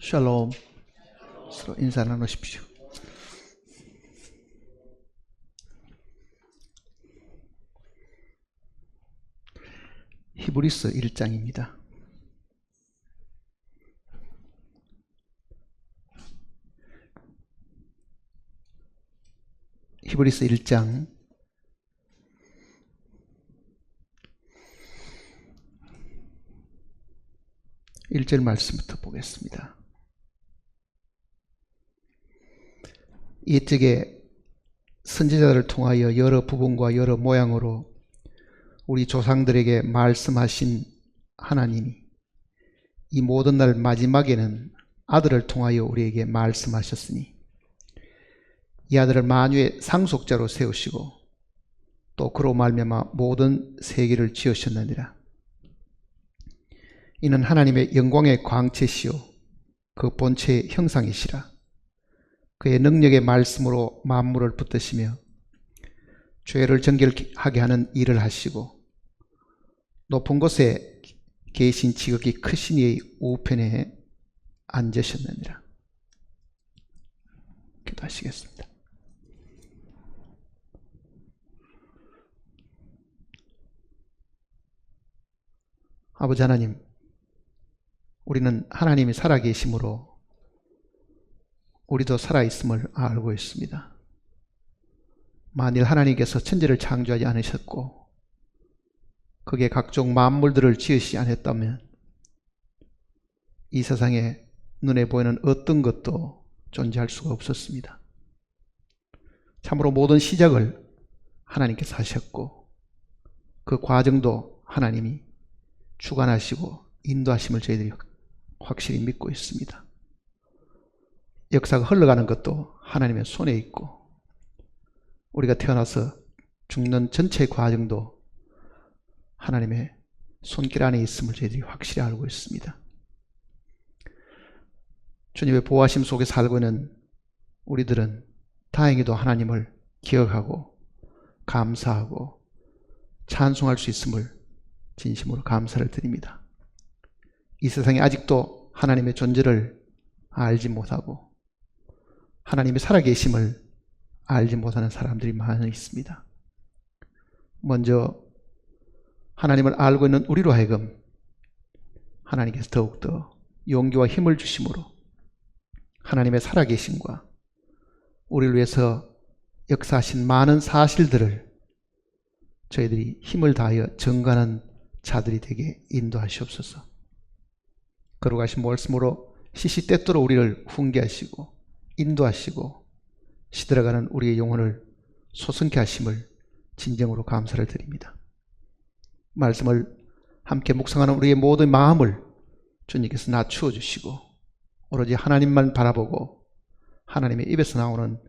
샬롬. 서로 인사 나누십시오. 히브리서 1장입니다. 히브리서 1장 1절 말씀부터 보겠습니다. 이쪽에 선지자들을 통하여 여러 부분과 여러 모양으로 우리 조상들에게 말씀하신 하나님이 이 모든 날 마지막에는 아들을 통하여 우리에게 말씀하셨으니 이 아들을 만유의 상속자로 세우시고 또 그로 말미암아 모든 세계를 지으셨느니라. 이는 하나님의 영광의 광채시요 그 본체의 형상이시라. 그의 능력의 말씀으로 만물을 붙드시며 죄를 정결하게 하는 일을 하시고 높은 곳에 계신 지극히 크신 이의 우편에 앉으셨느니라. 기도하시겠습니다. 아버지 하나님, 우리는 하나님이 살아계심으로 우리도 살아있음을 알고 있습니다. 만일 하나님께서 천지를 창조하지 않으셨고 거기에 각종 만물들을 지으시지 않았다면 이 세상에 눈에 보이는 어떤 것도 존재할 수가 없었습니다. 참으로 모든 시작을 하나님께서 하셨고 그 과정도 하나님이 주관하시고 인도하심을 저희들이 확실히 믿고 있습니다. 역사가 흘러가는 것도 하나님의 손에 있고 우리가 태어나서 죽는 전체 과정도 하나님의 손길 안에 있음을 저희들이 확실히 알고 있습니다. 주님의 보호하심 속에 살고 있는 우리들은 다행히도 하나님을 기억하고 감사하고 찬송할 수 있음을 진심으로 감사를 드립니다. 이 세상에 아직도 하나님의 존재를 알지 못하고 하나님의 살아계심을 알지 못하는 사람들이 많이 있습니다. 먼저 하나님을 알고 있는 우리로 하여금 하나님께서 더욱더 용기와 힘을 주심으로 하나님의 살아계심과 우리를 위해서 역사하신 많은 사실들을 저희들이 힘을 다하여 증거하는 자들이 되게 인도하시옵소서. 거룩하신 말씀으로 시시때때로 우리를 훈계하시고 인도하시고 시들어가는 우리의 영혼을 소성케 하심을 진정으로 감사를 드립니다. 말씀을 함께 묵상하는 우리의 모든 마음을 주님께서 낮추어 주시고 오로지 하나님만 바라보고 하나님의 입에서 나오는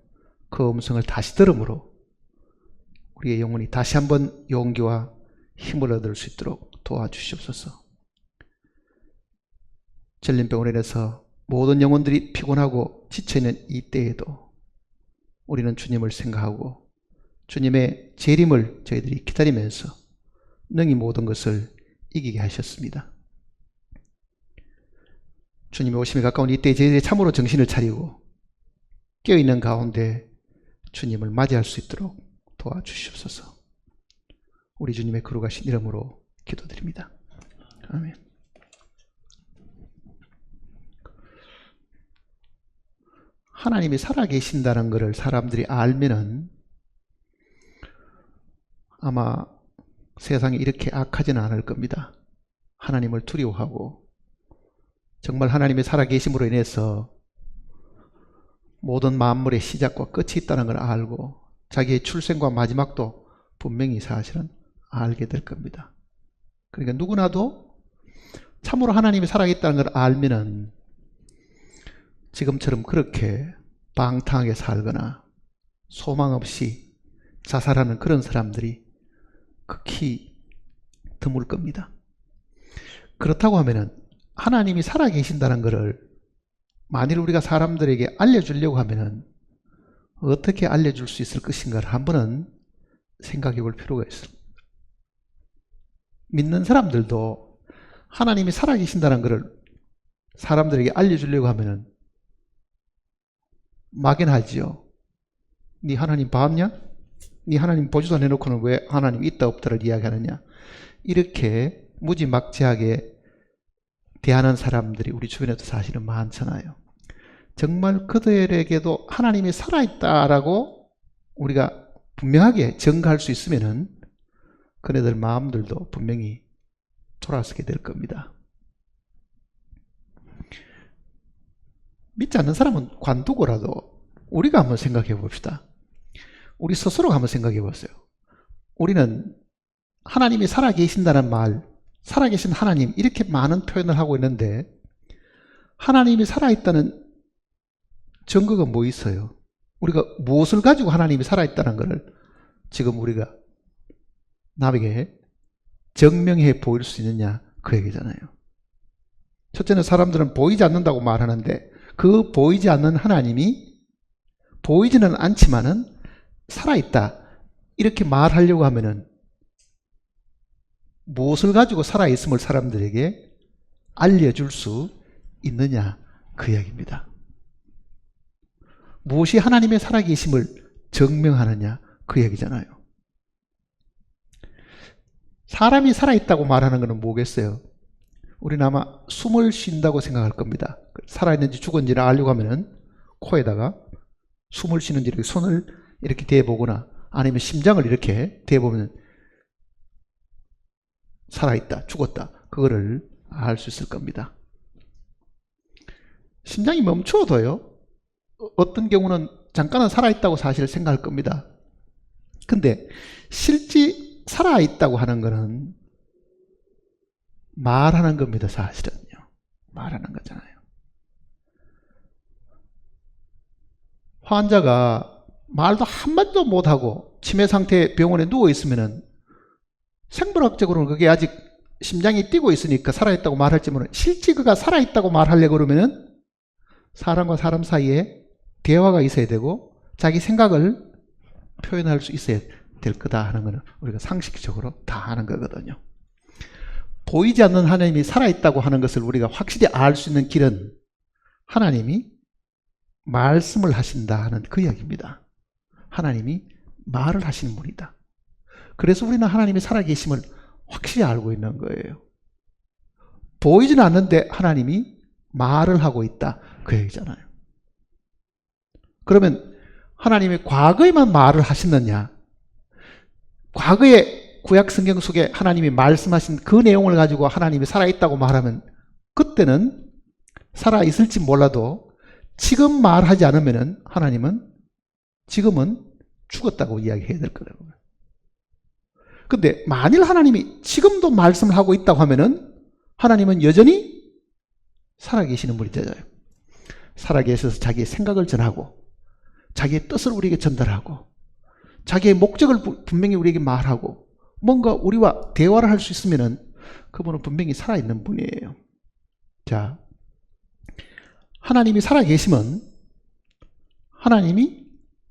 그 음성을 다시 들음으로 우리의 영혼이 다시 한번 용기와 힘을 얻을 수 있도록 도와주시옵소서. 전림병으로 인해서 모든 영혼들이 피곤하고 지쳐있는 이 때에도 우리는 주님을 생각하고 주님의 재림을 저희들이 기다리면서 능히 모든 것을 이기게 하셨습니다. 주님의 오심이 가까운 이때에 저희들이 참으로 정신을 차리고 깨어있는 가운데 주님을 맞이할 수 있도록 도와주시옵소서. 우리 주님의 거룩하신 이름으로 기도드립니다. 아멘. 하나님이 살아계신다는 것을 사람들이 알면은 아마 세상이 이렇게 악하지는 않을 겁니다. 하나님을 두려워하고 정말 하나님이 살아계심으로 인해서 모든 만물의 시작과 끝이 있다는 걸 알고 자기의 출생과 마지막도 분명히 사실은 알게 될 겁니다. 그러니까 누구나도 참으로 하나님이 살아있다는 걸 알면은 지금처럼 그렇게 방탕하게 살거나 소망 없이 자살하는 그런 사람들이 극히 드물 겁니다. 그렇다고 하면은 하나님이 살아계신다는 것을 만일 우리가 사람들에게 알려주려고 하면은 어떻게 알려줄 수 있을 것인가를 한번은 생각해 볼 필요가 있습니다. 믿는 사람들도 하나님이 살아계신다는 것을 사람들에게 알려주려고 하면은 막연하지요. 네 하나님 봤냐? 네 하나님 보지도 않아놓고는 왜 하나님 있다 없다를 이야기하느냐? 이렇게 무지막지하게 대하는 사람들이 우리 주변에도 사실은 많잖아요. 정말 그들에게도 하나님이 살아있다라고 우리가 분명하게 증거할 수 있으면은 그네들 마음들도 분명히 돌아서게 될 겁니다. 믿지 않는 사람은 관두고라도 우리가 한번 생각해 봅시다. 우리 스스로가 한번 생각해 보세요. 우리는 하나님이 살아계신다는 말, 살아계신 하나님 이렇게 많은 표현을 하고 있는데 하나님이 살아있다는 증거가 뭐 있어요? 우리가 무엇을 가지고 하나님이 살아있다는 것을 지금 우리가 남에게 증명해 보일 수 있느냐 그 얘기잖아요. 첫째는 사람들은 보이지 않는다고 말하는데 그 보이지 않는 하나님이 보이지는 않지만은 살아있다 이렇게 말하려고 하면은 무엇을 가지고 살아있음을 사람들에게 알려줄 수 있느냐 그 이야기입니다. 무엇이 하나님의 살아계심을 증명하느냐 그 얘기잖아요. 사람이 살아있다고 말하는 것은 뭐겠어요? 우리는 아마 숨을 쉰다고 생각할 겁니다. 살아있는지 죽었는지를 알려고 하면은 코에다가 숨을 쉬는지 이렇게 손을 이렇게 대보거나 아니면 심장을 이렇게 대보면 살아있다, 죽었다 그거를 알 수 있을 겁니다. 심장이 멈추어도요 어떤 경우는 잠깐은 살아있다고 사실 생각할 겁니다. 근데 실제 살아있다고 하는 것은 말하는 겁니다. 사실은요. 말하는 거잖아요. 환자가 말도 한마디도 못하고 치매 상태에 병원에 누워있으면 생물학적으로는 그게 아직 심장이 뛰고 있으니까 살아있다고 말할지 모르는 실제 그가 살아있다고 말하려고 그러면은 사람과 사람 사이에 대화가 있어야 되고 자기 생각을 표현할 수 있어야 될 거다 하는 것은 우리가 상식적으로 다 아는 거거든요. 보이지 않는 하나님이 살아있다고 하는 것을 우리가 확실히 알 수 있는 길은 하나님이 말씀을 하신다 하는 그 이야기입니다. 하나님이 말을 하시는 분이다. 그래서 우리는 하나님이 살아계심을 확실히 알고 있는 거예요. 보이지는 않는데 하나님이 말을 하고 있다 그 얘기잖아요. 그러면 하나님이 과거에만 말을 하셨느냐? 과거에 구약 성경 속에 하나님이 말씀하신 그 내용을 가지고 하나님이 살아있다고 말하면 그때는 살아있을지 몰라도 지금 말하지 않으면 하나님은 지금은 죽었다고 이야기해야 될 거라고요. 근데 만일 하나님이 지금도 말씀을 하고 있다고 하면은 하나님은 여전히 살아계시는 분이잖아요. 살아계셔서 자기의 생각을 전하고 자기의 뜻을 우리에게 전달하고 자기의 목적을 분명히 우리에게 말하고 뭔가 우리와 대화를 할 수 있으면은 그분은 분명히 살아있는 분이에요. 자, 하나님이 살아계시면 하나님이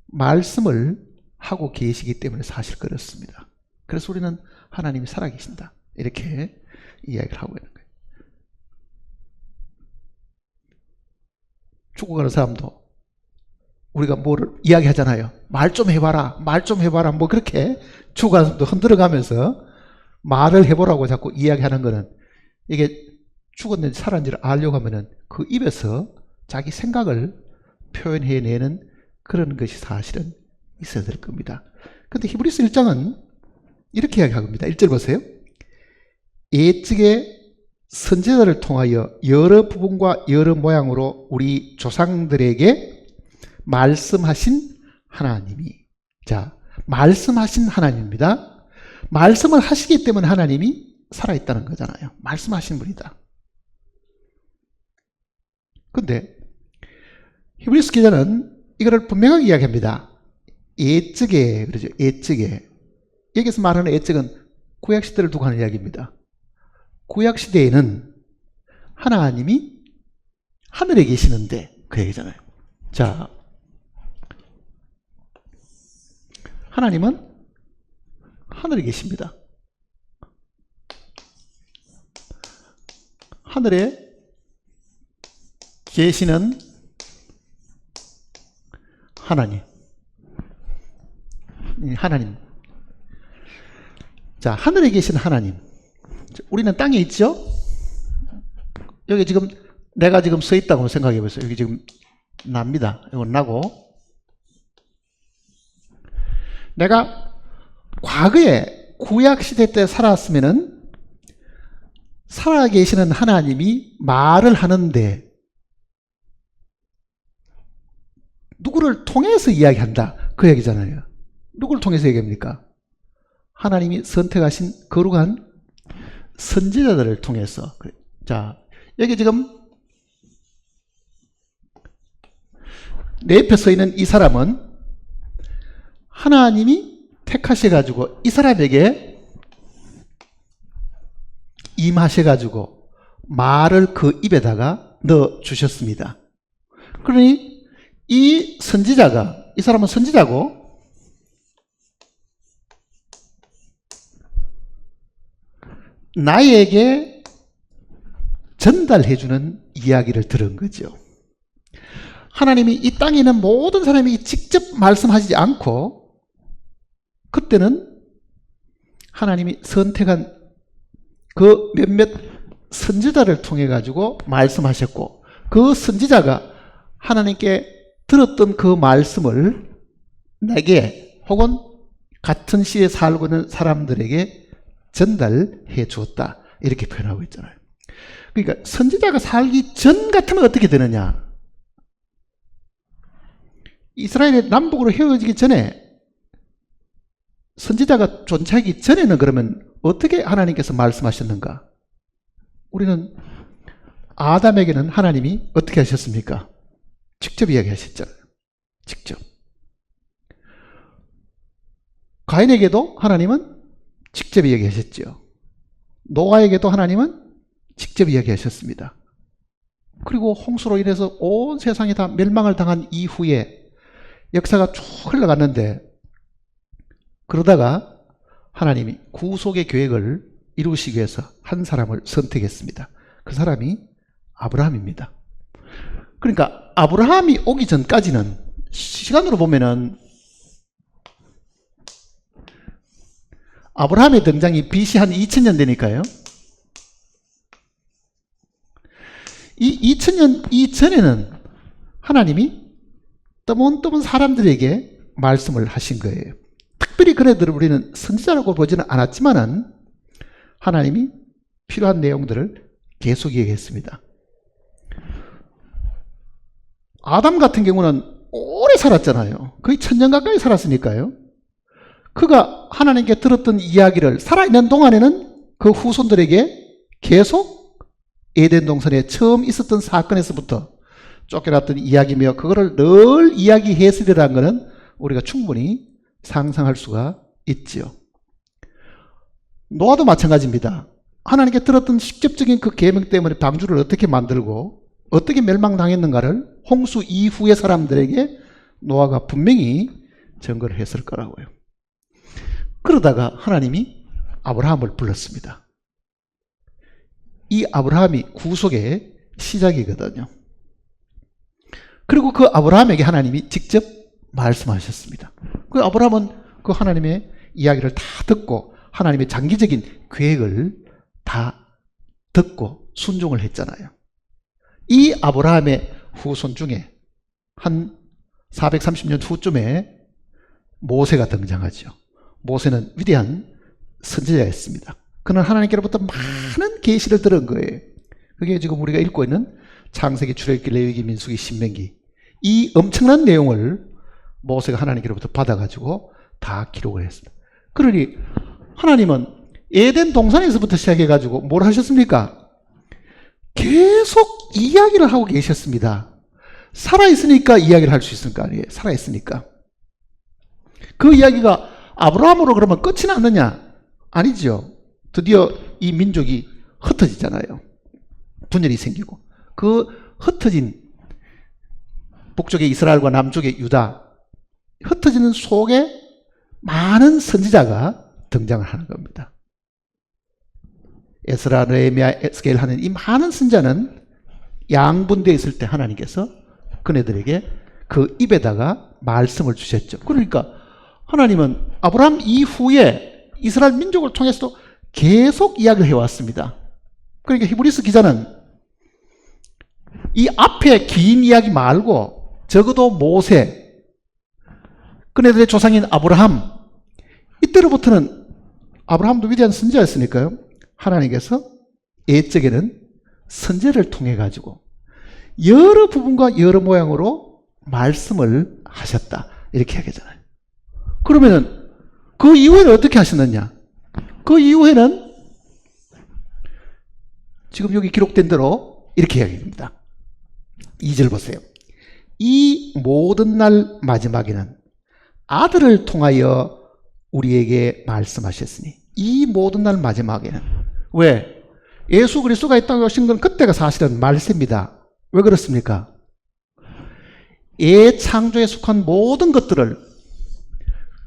말씀을 하고 계시기 때문에 사실 그렇습니다. 그래서 우리는 하나님이 살아계신다 이렇게 이야기를 하고 있는 거예요. 죽어가는 사람도 우리가 뭐를 이야기하잖아요. 말 좀 해봐라, 말 좀 해봐라. 뭐 그렇게 죽어가는 사람도 흔들어가면서 말을 해보라고 자꾸 이야기하는 거는 이게 죽었는지 살았는지를 알려고 하면은 그 입에서 자기 생각을 표현해내는 그런 것이 사실은 있어야 될 겁니다. 근데 히브리서 1장은 이렇게 이야기합니다. 1절 보세요. 옛적에 선지자를 통하여 여러 부분과 여러 모양으로 우리 조상들에게 말씀하신 하나님이, 자, 말씀하신 하나님입니다. 말씀을 하시기 때문에 하나님이 살아있다는 거잖아요. 말씀하신 분이다. 근데 히브리서 기자는 이거를 분명하게 이야기합니다. 옛적에, 그러죠. 옛적에. 여기서 말하는 옛적은 구약시대를 두고 하는 이야기입니다. 구약시대에는 하나님이 하늘에 계시는데 그 얘기잖아요. 자, 하나님은 하늘에 계십니다. 하늘에 계시는 하나님. 하나님. 자, 하늘에 계신 하나님. 우리는 땅에 있죠? 여기 지금 내가 지금 서 있다고 생각해 보세요. 여기 지금 납니다. 이건 나고. 내가 과거에 구약시대 때 살았으면은 살아계시는 하나님이 말을 하는데 누구를 통해서 이야기한다. 그 얘기잖아요. 누구를 통해서 얘기합니까? 하나님이 선택하신 거룩한 선지자들을 통해서. 자, 여기 지금 내 옆에 서 있는 이 사람은 하나님이 택하셔가지고 이 사람에게 임하셔가지고 말을 그 입에다가 넣어 주셨습니다. 그러니 이 선지자가, 이 사람은 선지자고 나에게 전달해주는 이야기를 들은 거죠. 하나님이 이 땅에 있는 모든 사람에게 직접 말씀하시지 않고 그때는 하나님이 선택한 그 몇몇 선지자를 통해 가지고 말씀하셨고 그 선지자가 하나님께 들었던 그 말씀을 내게 혹은 같은 시에 살고 있는 사람들에게 전달해 주었다. 이렇게 표현하고 있잖아요. 그러니까 선지자가 살기 전 같으면 어떻게 되느냐? 이스라엘이 남북으로 헤어지기 전에 선지자가 존재하기 전에는 그러면 어떻게 하나님께서 말씀하셨는가? 우리는 아담에게는 하나님이 어떻게 하셨습니까? 직접 이야기하셨잖아요. 직접. 가인에게도 하나님은 직접 이야기하셨죠. 노아에게도 하나님은 직접 이야기하셨습니다. 그리고 홍수로 인해서 온 세상이 다 멸망을 당한 이후에 역사가 쭉 흘러갔는데 그러다가 하나님이 구속의 계획을 이루시기 위해서 한 사람을 선택했습니다. 그 사람이 아브라함입니다. 그러니까 아브라함이 오기 전까지는 시간으로 보면은 아브라함의 등장이 BC 한 2000년 되니까요. 이 2000년 이전에는 하나님이 떠문떠문 사람들에게 말씀을 하신 거예요. 특별히 그네들을 우리는 선지자라고 보지는 않았지만은 하나님이 필요한 내용들을 계속 얘기했습니다. 아담 같은 경우는 오래 살았잖아요. 거의 1000년 가까이 살았으니까요. 그가 하나님께 들었던 이야기를 살아있는 동안에는 그 후손들에게 계속 에덴 동산에 처음 있었던 사건에서부터 쫓겨났던 이야기며 그거를 늘 이야기했으리라는 것은 우리가 충분히 상상할 수가 있지요. 노아도 마찬가지입니다. 하나님께 들었던 직접적인 그 계명 때문에 방주를 어떻게 만들고 어떻게 멸망당했는가를 홍수 이후의 사람들에게 노아가 분명히 증거를 했을 거라고요. 그러다가 하나님이 아브라함을 불렀습니다. 이 아브라함이 구속의 시작이거든요. 그리고 그 아브라함에게 하나님이 직접 말씀하셨습니다. 그 아브라함은 그 하나님의 이야기를 다 듣고 하나님의 장기적인 계획을 다 듣고 순종을 했잖아요. 이 아브라함의 후손 중에 한 430년 후쯤에 모세가 등장하죠. 모세는 위대한 선지자였습니다. 그는 하나님께로부터 많은 계시를 들은 거예요. 그게 지금 우리가 읽고 있는 창세기, 출애굽기, 레위기, 민수기, 신명기. 이 엄청난 내용을 모세가 하나님께로부터 받아가지고 다 기록을 했습니다. 그러니 하나님은 에덴 동산에서부터 시작해가지고 뭘 하셨습니까? 계속 이야기를 하고 계셨습니다. 살아있으니까 이야기를 할 수 있을 거 아니에요. 살아있으니까. 그 이야기가 아브라함으로 그러면 끝이 났느냐? 아니죠. 드디어 이 민족이 흩어지잖아요. 분열이 생기고. 그 흩어진 북쪽의 이스라엘과 남쪽의 유다, 흩어지는 속에 많은 선지자가 등장을 하는 겁니다. 에스라, 느헤미야, 에스겔 하는 이 많은 선지자는 양분되어 있을 때 하나님께서 그네들에게 그 입에다가 말씀을 주셨죠. 그러니까 하나님은 아브라함 이후에 이스라엘 민족을 통해서도 계속 이야기를 해왔습니다. 그러니까 히브리서 기자는 이 앞에 긴 이야기 말고 적어도 모세, 그네들의 조상인 아브라함, 이때로부터는 아브라함도 위대한 선지자였으니까요. 하나님께서 옛적에는 선지자를 통해 가지고 여러 부분과 여러 모양으로 말씀을 하셨다, 이렇게 얘기하잖아요. 그러면은 그 이후에는 어떻게 하셨느냐? 그 이후에는 지금 여기 기록된 대로 이렇게 이야기합니다. 2절 보세요. 이 모든 날 마지막에는 아들을 통하여 우리에게 말씀하셨으니. 이 모든 날 마지막에는. 왜? 예수 그리스도가 이 땅에 오신 건 그때가 사실은 말세입니다. 왜 그렇습니까? 창조에 속한 모든 것들을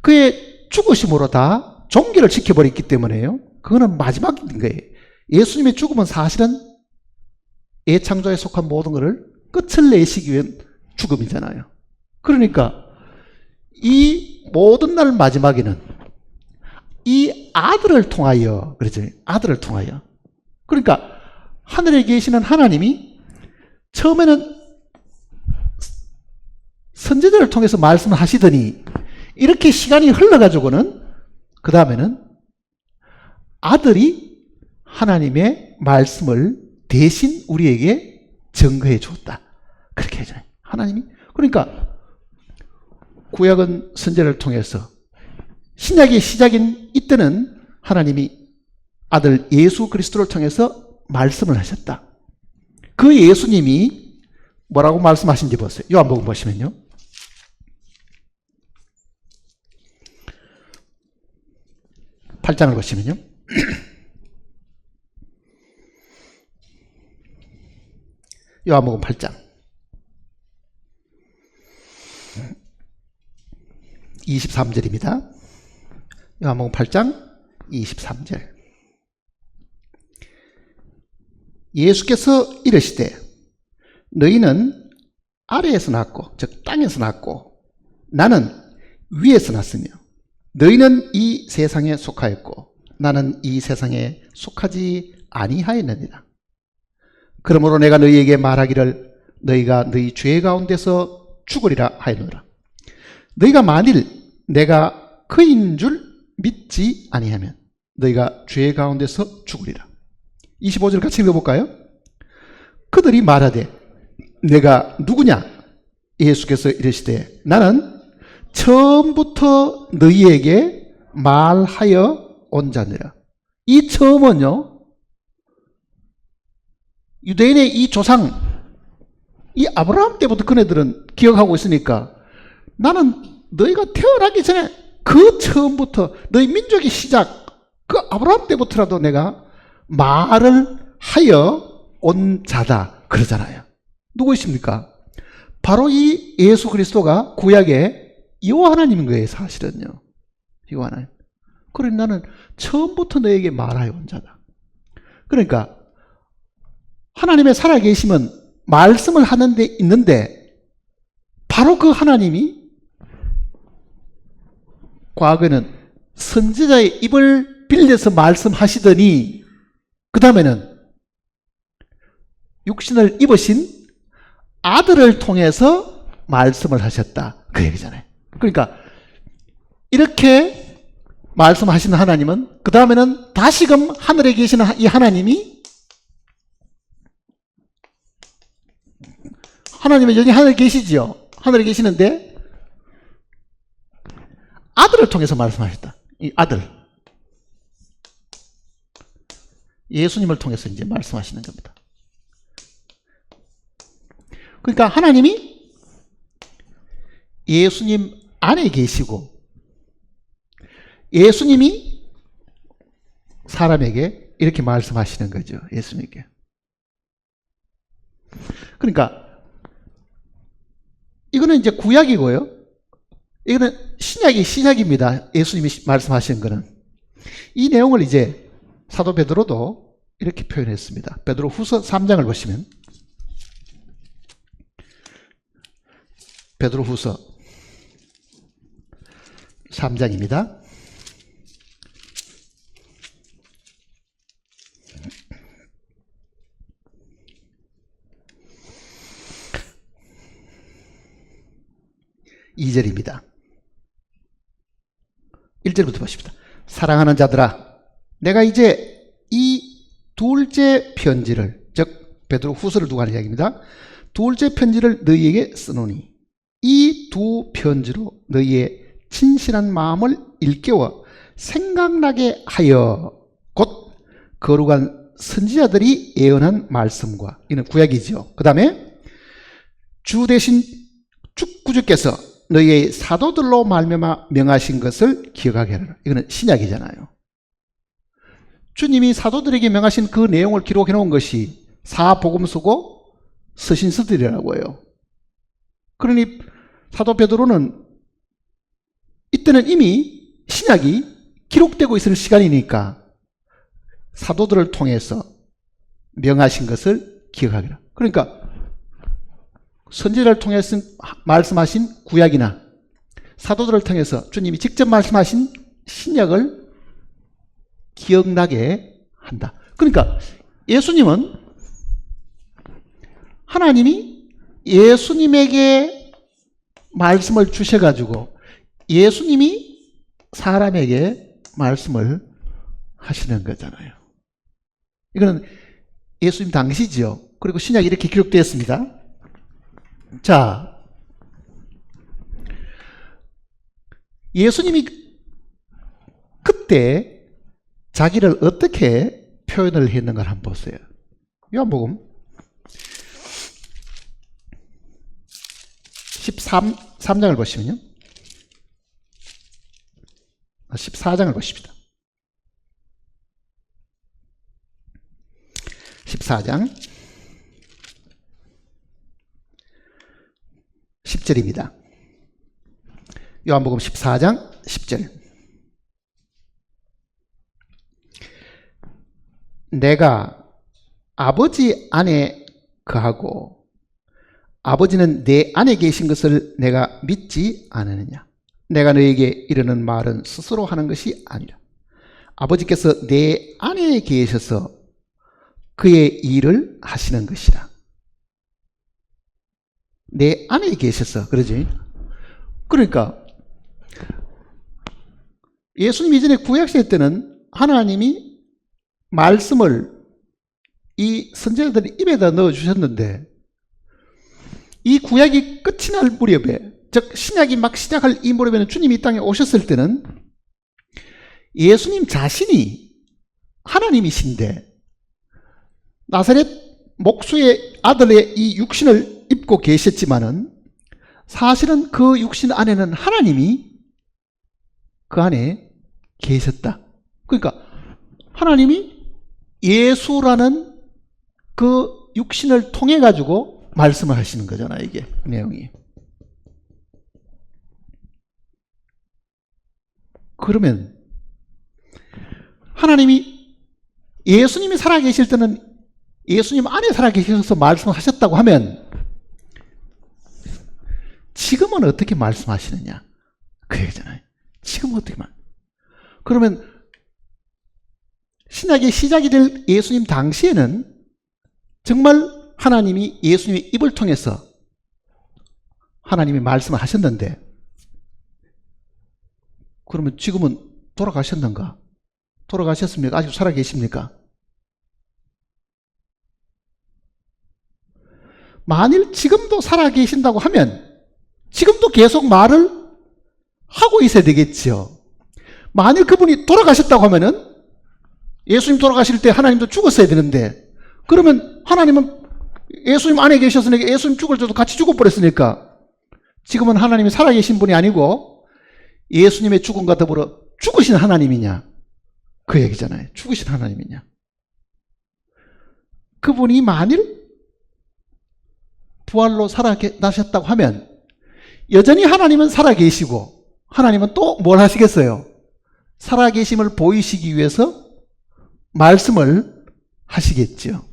그의 죽으심으로 다 종결을 시켜버렸기 때문에요. 그거는 마지막인 거예요. 예수님의 죽음은 사실은 창조에 속한 모든 것을 끝을 내시기 위한 죽음이잖아요. 그러니까 이 모든 날 마지막에는 이 아들을 통하여, 그렇죠? 아들을 통하여. 그러니까 하늘에 계시는 하나님이 처음에는 선지자를 통해서 말씀을 하시더니 이렇게 시간이 흘러가지고는 그 다음에는 아들이 하나님의 말씀을 대신 우리에게 증거해 주었다, 그렇게 하잖아요. 하나님이. 그러니까 구약은 선지자를 통해서, 신약의 시작인 이때는 하나님이 아들 예수 그리스도를 통해서 말씀을 하셨다. 그 예수님이 뭐라고 말씀하신지 보세요. 요한복음 보시면요. (8장을) 보시면요. 요한복음 8장 23절입니다. 요한복음 8장 23절. 예수께서 이르시되 너희는 아래에서 났고, 즉 땅에서 났고, 나는 위에서 났으며 너희는 이 세상에 속하였고 나는 이 세상에 속하지 아니하였느니라. 그러므로 내가 너희에게 말하기를 너희가 너희 죄 가운데서 죽으리라 하였노라. 너희가 만일 내가 그인 줄 믿지 아니하면 너희가 죄 가운데서 죽으리라. 25절 같이 읽어볼까요? 그들이 말하되 내가 누구냐? 예수께서 이르시되 나는 처음부터 너희에게 말하여 온 자니라. 이 처음은요, 유대인의 이 조상, 이 아브라함 때부터 그네들은 기억하고 있으니까 나는 너희가 태어나기 전에 그 처음부터 너희 민족의 시작, 그 아브라함 때부터라도 내가 말을 하여 온 자다, 그러잖아요. 누구이십니까? 바로 이 예수 그리스도가 구약의 여호와 하나님인 거예요, 사실은요. 여호와 하나님. 그러니 나는 처음부터 너에게 말하여 온 자다. 그러니까 하나님의 살아계심은 말씀을 하는 데 있는데 바로 그 하나님이 과거에는 선지자의 입을 빌려서 말씀하시더니 그 다음에는 육신을 입으신 아들을 통해서 말씀을 하셨다, 그 얘기잖아요. 그러니까 이렇게 말씀하시는 하나님은 그 다음에는 다시금 하늘에 계시는 이 하나님이, 하나님은 여기 하늘에 계시지요. 하늘에 계시는데 아들을 통해서 말씀하셨다. 이 아들, 예수님을 통해서 이제 말씀하시는 겁니다. 그러니까 하나님이 예수님 안에 계시고 예수님이 사람에게 이렇게 말씀하시는 거죠. 예수님께. 그러니까 이거는 이제 구약이고요. 이거는 신약의 시작입니다. 예수님이 말씀하시는 거는. 이 내용을 이제 사도 베드로도 이렇게 표현했습니다. 베드로 후서 3장을 보시면 베드로후서 3장입니다. (2절) 1절부터 보십니다. 사랑하는 자들아, 내가 이제 이 둘째 편지를, 즉 베드로후서를 두고 하는 이야기입니다. 둘째 편지를 너희에게 쓰노니 이 두 편지로 너희의 진실한 마음을 일깨워 생각나게 하여 곧 거룩한 선지자들이 예언한 말씀과, 이는 구약이죠. 그 다음에 주 대신 구주께서 너희의 사도들로 말미암아 명하신 것을 기억하게 하라. 이거는 신약이잖아요. 주님이 사도들에게 명하신 그 내용을 기록해 놓은 것이 사복음서고 서신서들이라고 해요. 그러니 사도 베드로는 이때는 이미 신약이 기록되고 있을 시간이니까 사도들을 통해서 명하신 것을 기억하게 하라. 그러니까 선지자를 통해서 말씀하신 구약이나 사도들을 통해서 주님이 직접 말씀하신 신약을 기억나게 한다. 그러니까 예수님은, 하나님이 예수님에게 말씀을 주셔가지고 예수님이 사람에게 말씀을 하시는 거잖아요. 이거는 예수님 당시지요. 그리고 신약이 이렇게 기록되었습니다. 자, 예수님이 그때 자기를 어떻게 표현을 했는가 한번 보세요. 요한복음 13장을 보시면요, 14장을 보십니다. 14장 10절입니다. 요한복음 14장 10절. 내가 아버지 안에 거하고 아버지는 내 안에 계신 것을 내가 믿지 않느냐. 내가 너에게 이르는 말은 스스로 하는 것이 아니라 아버지께서 내 안에 계셔서 그의 일을 하시는 것이라. 내 안에 계셔서, 그러지? 그러니까 예수님 이전에 구약시대 때는 하나님이 말씀을 이 선지자들의 입에다 넣어주셨는데, 이 구약이 끝이 날 무렵에, 즉 신약이 막 시작할 이 무렵에는 주님이 이 땅에 오셨을 때는 예수님 자신이 하나님이신데 나사렛 목수의 아들의 이 육신을 입고 계셨지만은 사실은 그 육신 안에는 하나님이 그 안에 계셨다. 그러니까 하나님이 예수라는 그 육신을 통해 가지고 말씀을 하시는 거잖아요. 이게 내용이. 그러면 하나님이 예수님이 살아계실 때는 예수님 안에 살아계셔서 말씀하셨다고 하면 지금은 어떻게 말씀하시느냐 그 얘기잖아요. 지금은 어떻게 그러면 신약의 시작이 될 예수님 당시에는 정말 하나님이 예수님의 입을 통해서 하나님이 말씀을 하셨는데, 그러면 지금은 돌아가셨는가? 돌아가셨습니까? 아직 살아계십니까? 만일 지금도 살아계신다고 하면 지금도 계속 말을 하고 있어야 되겠죠. 만일 그분이 돌아가셨다고 하면은 예수님 돌아가실 때 하나님도 죽었어야 되는데, 그러면 하나님은 예수님 안에 계셨으니까 예수님 죽을 때도 같이 죽어버렸으니까 지금은 하나님이 살아계신 분이 아니고 예수님의 죽음과 더불어 죽으신 하나님이냐 그 얘기잖아요. 죽으신 하나님이냐. 그분이 만일 부활로 살아나셨다고 하면 여전히 하나님은 살아계시고 하나님은 또 뭘 하시겠어요? 살아계심을 보이시기 위해서 말씀을 하시겠죠.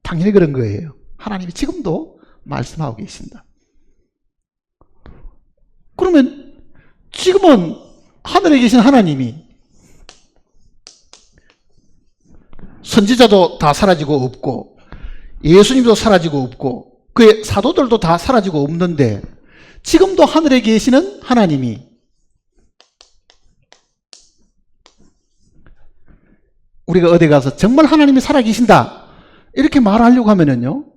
당연히 그런 거예요. 하나님이 지금도 말씀하고 계신다. 그러면 지금은 하늘에 계신 하나님이 선지자도 다 사라지고 없고 예수님도 사라지고 없고 그의 사도들도 다 사라지고 없는데 지금도 하늘에 계시는 하나님이 우리가 어디 가서 정말 하나님이 살아계신다 이렇게 말하려고 하면은요,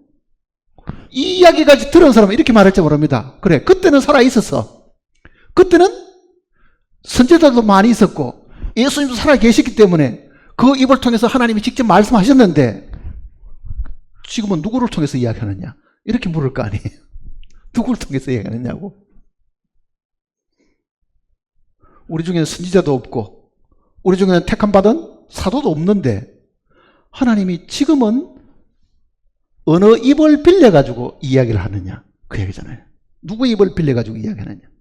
이 이야기까지 들은 사람은 이렇게 말할지 모릅니다. 그래, 그때는 살아있었어. 그때는 선지자들도 많이 있었고 예수님도 살아계셨기 때문에 그 입을 통해서 하나님이 직접 말씀하셨는데 지금은 누구를 통해서 이야기하느냐 이렇게 물을 거 아니에요. 누구를 통해서 이야기하느냐고. 우리 중에는 선지자도 없고 우리 중에는 택함받은 사도도 없는데 하나님이 지금은 어느 입을 빌려가지고 이야기를 하느냐 그 얘기잖아요. 누구 입을 빌려가지고 이야기하느냐.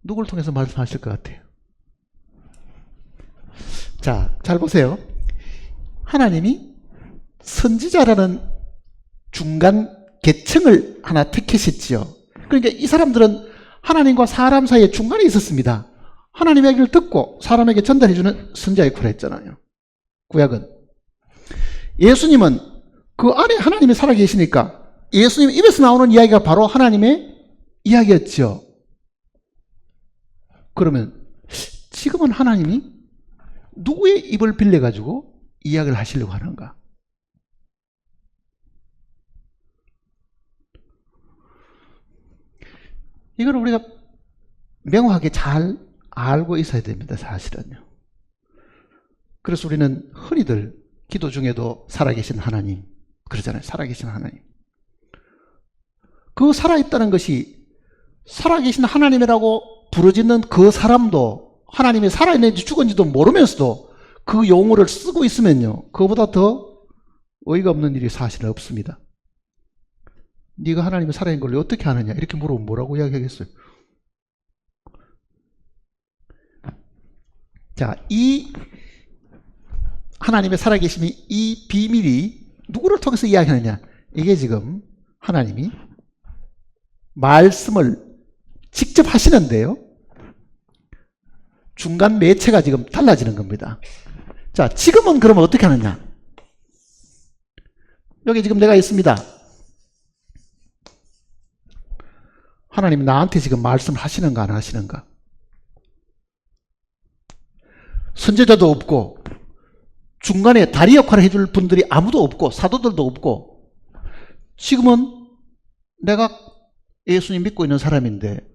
누구를 통해서 말씀하실 것 같아요? 자, 잘 보세요. 하나님이 선지자라는 중간 계층을 하나 택하셨지요. 그러니까 이 사람들은 하나님과 사람 사이에 중간에 있었습니다. 하나님의 얘기를 듣고 사람에게 전달해주는 선지자 역할을 했잖아요. 구약은. 예수님은 그 안에 하나님이 살아계시니까 예수님 입에서 나오는 이야기가 바로 하나님의 이야기였죠. 그러면 지금은 하나님이 누구의 입을 빌려가지고 이야기를 하시려고 하는가? 이걸 우리가 명확하게 잘 알고 있어야 됩니다, 사실은요. 그래서 우리는 흔히들 기도 중에도 살아계신 하나님 그러잖아요. 살아계신 하나님. 그 살아있다는 것이 살아계신 하나님이라고 부르짖는 그 사람도 하나님이 살아있는지 죽은지도 모르면서도 그 용어를 쓰고 있으면요, 그거보다 더 어이가 없는 일이 사실은 없습니다. 네가 하나님이 살아있는 걸 어떻게 아느냐 이렇게 물어보면 뭐라고 이야기하겠어요? 자, 이 하나님의 살아계심이 이 비밀이 누구를 통해서 이야기하느냐, 이게 지금 하나님이 말씀을 직접 하시는데요, 중간 매체가 지금 달라지는 겁니다. 자, 지금은 그러면 어떻게 하느냐? 여기 지금 내가 있습니다. 하나님이 나한테 지금 말씀을 하시는가 안 하시는가? 선지자도 없고 중간에 다리 역할을 해줄 분들이 아무도 없고 사도들도 없고 지금은 내가 예수님 믿고 있는 사람인데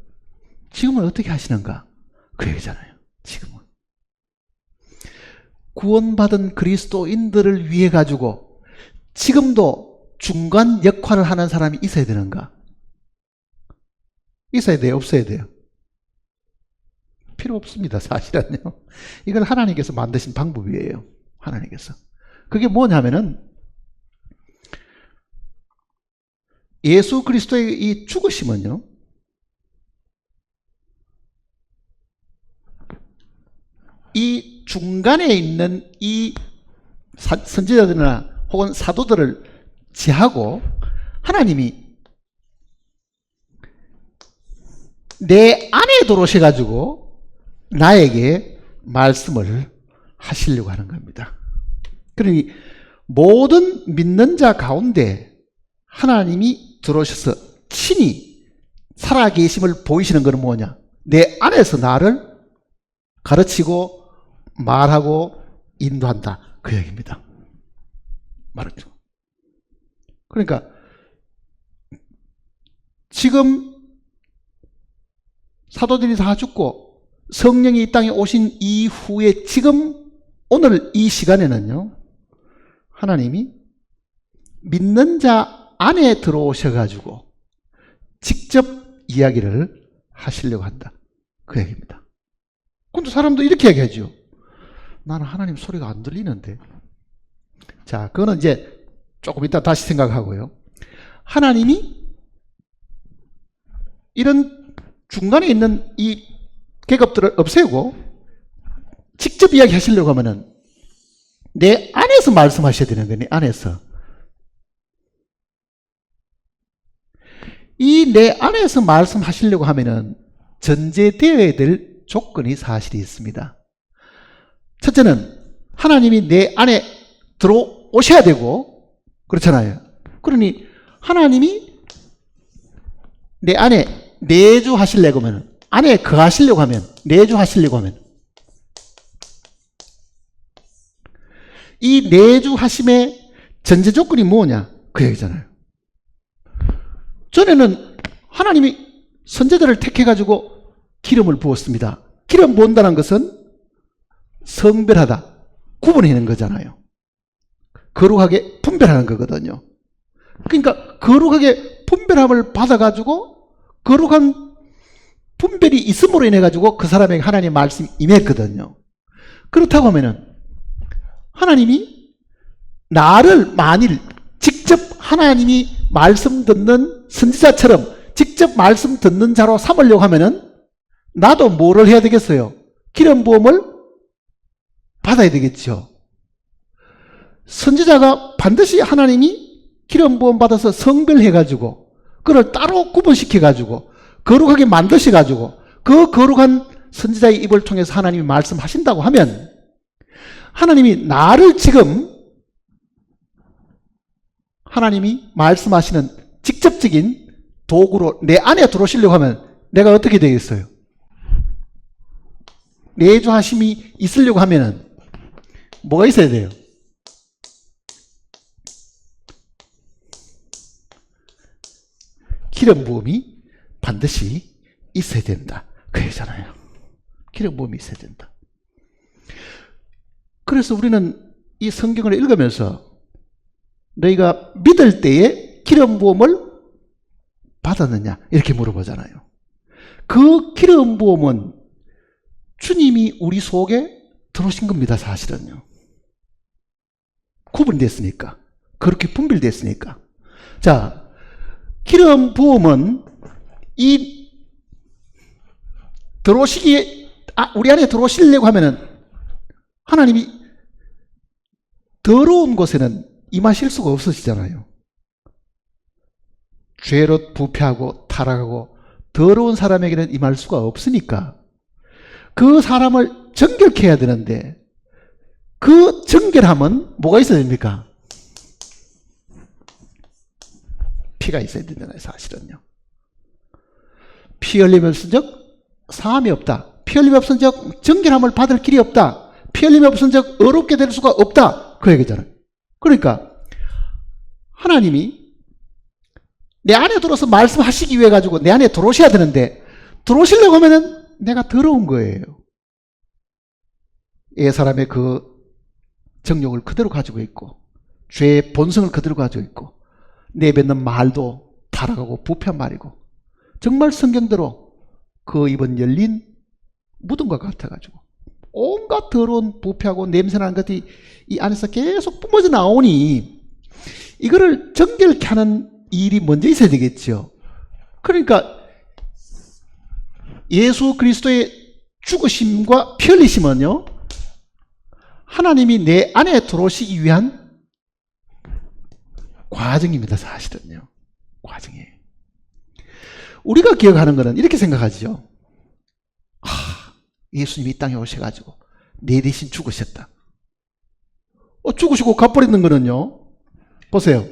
지금은 어떻게 하시는가? 그 얘기잖아요. 지금은 구원받은 그리스도인들을 위해 가지고 지금도 중간 역할을 하는 사람이 있어야 되는가? 있어야 돼요? 없어야 돼요? 필요 없습니다, 사실은요. 이걸 하나님께서 만드신 방법이에요. 하나님께서. 그게 뭐냐면은 예수 그리스도의 이 죽으심은요, 이 중간에 있는 이 선지자들이나 혹은 사도들을 제하고 하나님이 내 안에 들어오셔가지고 나에게 말씀을 하시려고 하는 겁니다. 그러니 모든 믿는 자 가운데 하나님이 들어오셔서 친히 살아계심을 보이시는 것은 뭐냐? 내 안에서 나를 가르치고 말하고 인도한다, 그 얘기입니다. 말하죠. 그러니까 지금 사도들이 다 죽고 성령이 이 땅에 오신 이후에 지금 오늘 이 시간에는요, 하나님이 믿는 자 안에 들어오셔가지고 직접 이야기를 하시려고 한다, 그 얘기입니다. 근데 사람도 이렇게 얘기하죠. 나는 하나님 소리가 안 들리는데. 자, 그거는 이제 조금 이따 다시 생각하고요. 하나님이 이런 중간에 있는 이 계급들을 없애고 직접 이야기하시려고 하면은 내 안에서 말씀하셔야 되는 거예요. 내 안에서. 이 내 안에서 말씀하시려고 하면은 전제되어야 될 조건이 사실이 있습니다. 첫째는 하나님이 내 안에 들어오셔야 되고, 그렇잖아요. 그러니 하나님이 내 안에 내주하시려고 하면, 안에 거하시려고 하면, 내주하시려고 하면, 이 내주하심의 전제 조건이 뭐냐? 그 얘기잖아요. 전에는 하나님이 선지자를 택해가지고 기름을 부었습니다. 기름 부은다는 것은 성별하다, 구분해내는 거잖아요. 거룩하게 분별하는 거거든요. 그러니까 거룩하게 분별함을 받아가지고 거룩한 분별이 있음으로 인해가지고 그 사람에게 하나님의 말씀이 임했거든요. 그렇다고 하면은 하나님이 나를 만일 직접 하나님이 말씀 듣는 선지자처럼 직접 말씀 듣는 자로 삼으려고 하면은 나도 뭐를 해야 되겠어요? 기름 부음을 받아야 되겠죠. 선지자가 반드시 하나님이 기름 부음 받아서 성별해가지고 그걸 따로 구분시켜가지고 거룩하게 만드셔가지고 그 거룩한 선지자의 입을 통해서 하나님이 말씀하신다고 하면 하나님이 나를 지금 하나님이 말씀하시는 직접적인 도구로 내 안에 들어오시려고 하면 내가 어떻게 되겠어요? 내주하심이 있으려고 하면은 뭐가 있어야 돼요? 기름 부음이 반드시 있어야 된다. 그 얘기잖아요. 기름 부음이 있어야 된다. 그래서 우리는 이 성경을 읽으면서 너희가 믿을 때에 기름 부음을 받았느냐 이렇게 물어보잖아요. 그 기름 부음은 주님이 우리 속에 들어오신 겁니다. 사실은요. 구분됐으니까, 그렇게 분별됐으니까. 자, 기름 부음은 이 들어오시기에 우리 안에 들어오시려고 하면은 하나님이 더러운 곳에는 임하실 수가 없으시잖아요. 죄로 부패하고 타락하고 더러운 사람에게는 임할 수가 없으니까 그 사람을 정결케 해야 되는데 그 정결함은 뭐가 있어야 됩니까? 피가 있어야 된다는 사실은요. 피 흘림이 없은 적 사함이 없다. 피 흘림이 없은 적 정결함을 받을 길이 없다. 피 흘림이 없은 적 어렵게 될 수가 없다. 그 얘기잖아요. 그러니까 하나님이 내 안에 들어서 말씀하시기 위해 가지고 내 안에 들어오셔야 되는데 들어오시려고 하면은 내가 더러운 거예요. 사람의 그 정욕을 그대로 가지고 있고 죄의 본성을 그대로 가지고 있고 내뱉는 말도 타락하고 부패한 말이고 정말 성경대로 그 입은 열린 무덤과 같아가지고 온갖 더러운 부패하고 냄새나는 것이 이 안에서 계속 뿜어져 나오니 이거를 정결케 하는 일이 먼저 있어야 되겠죠. 그러니까 예수 그리스도의 죽으심과 피 흘리심은요 하나님이 내 안에 들어오시기 위한 과정입니다. 사실은요. 과정이에요. 우리가 기억하는 것은 이렇게 생각하죠. 예수님이 이 땅에 오셔가지고 내 대신 죽으셨다. 죽으시고 가버리는 거는요. 보세요.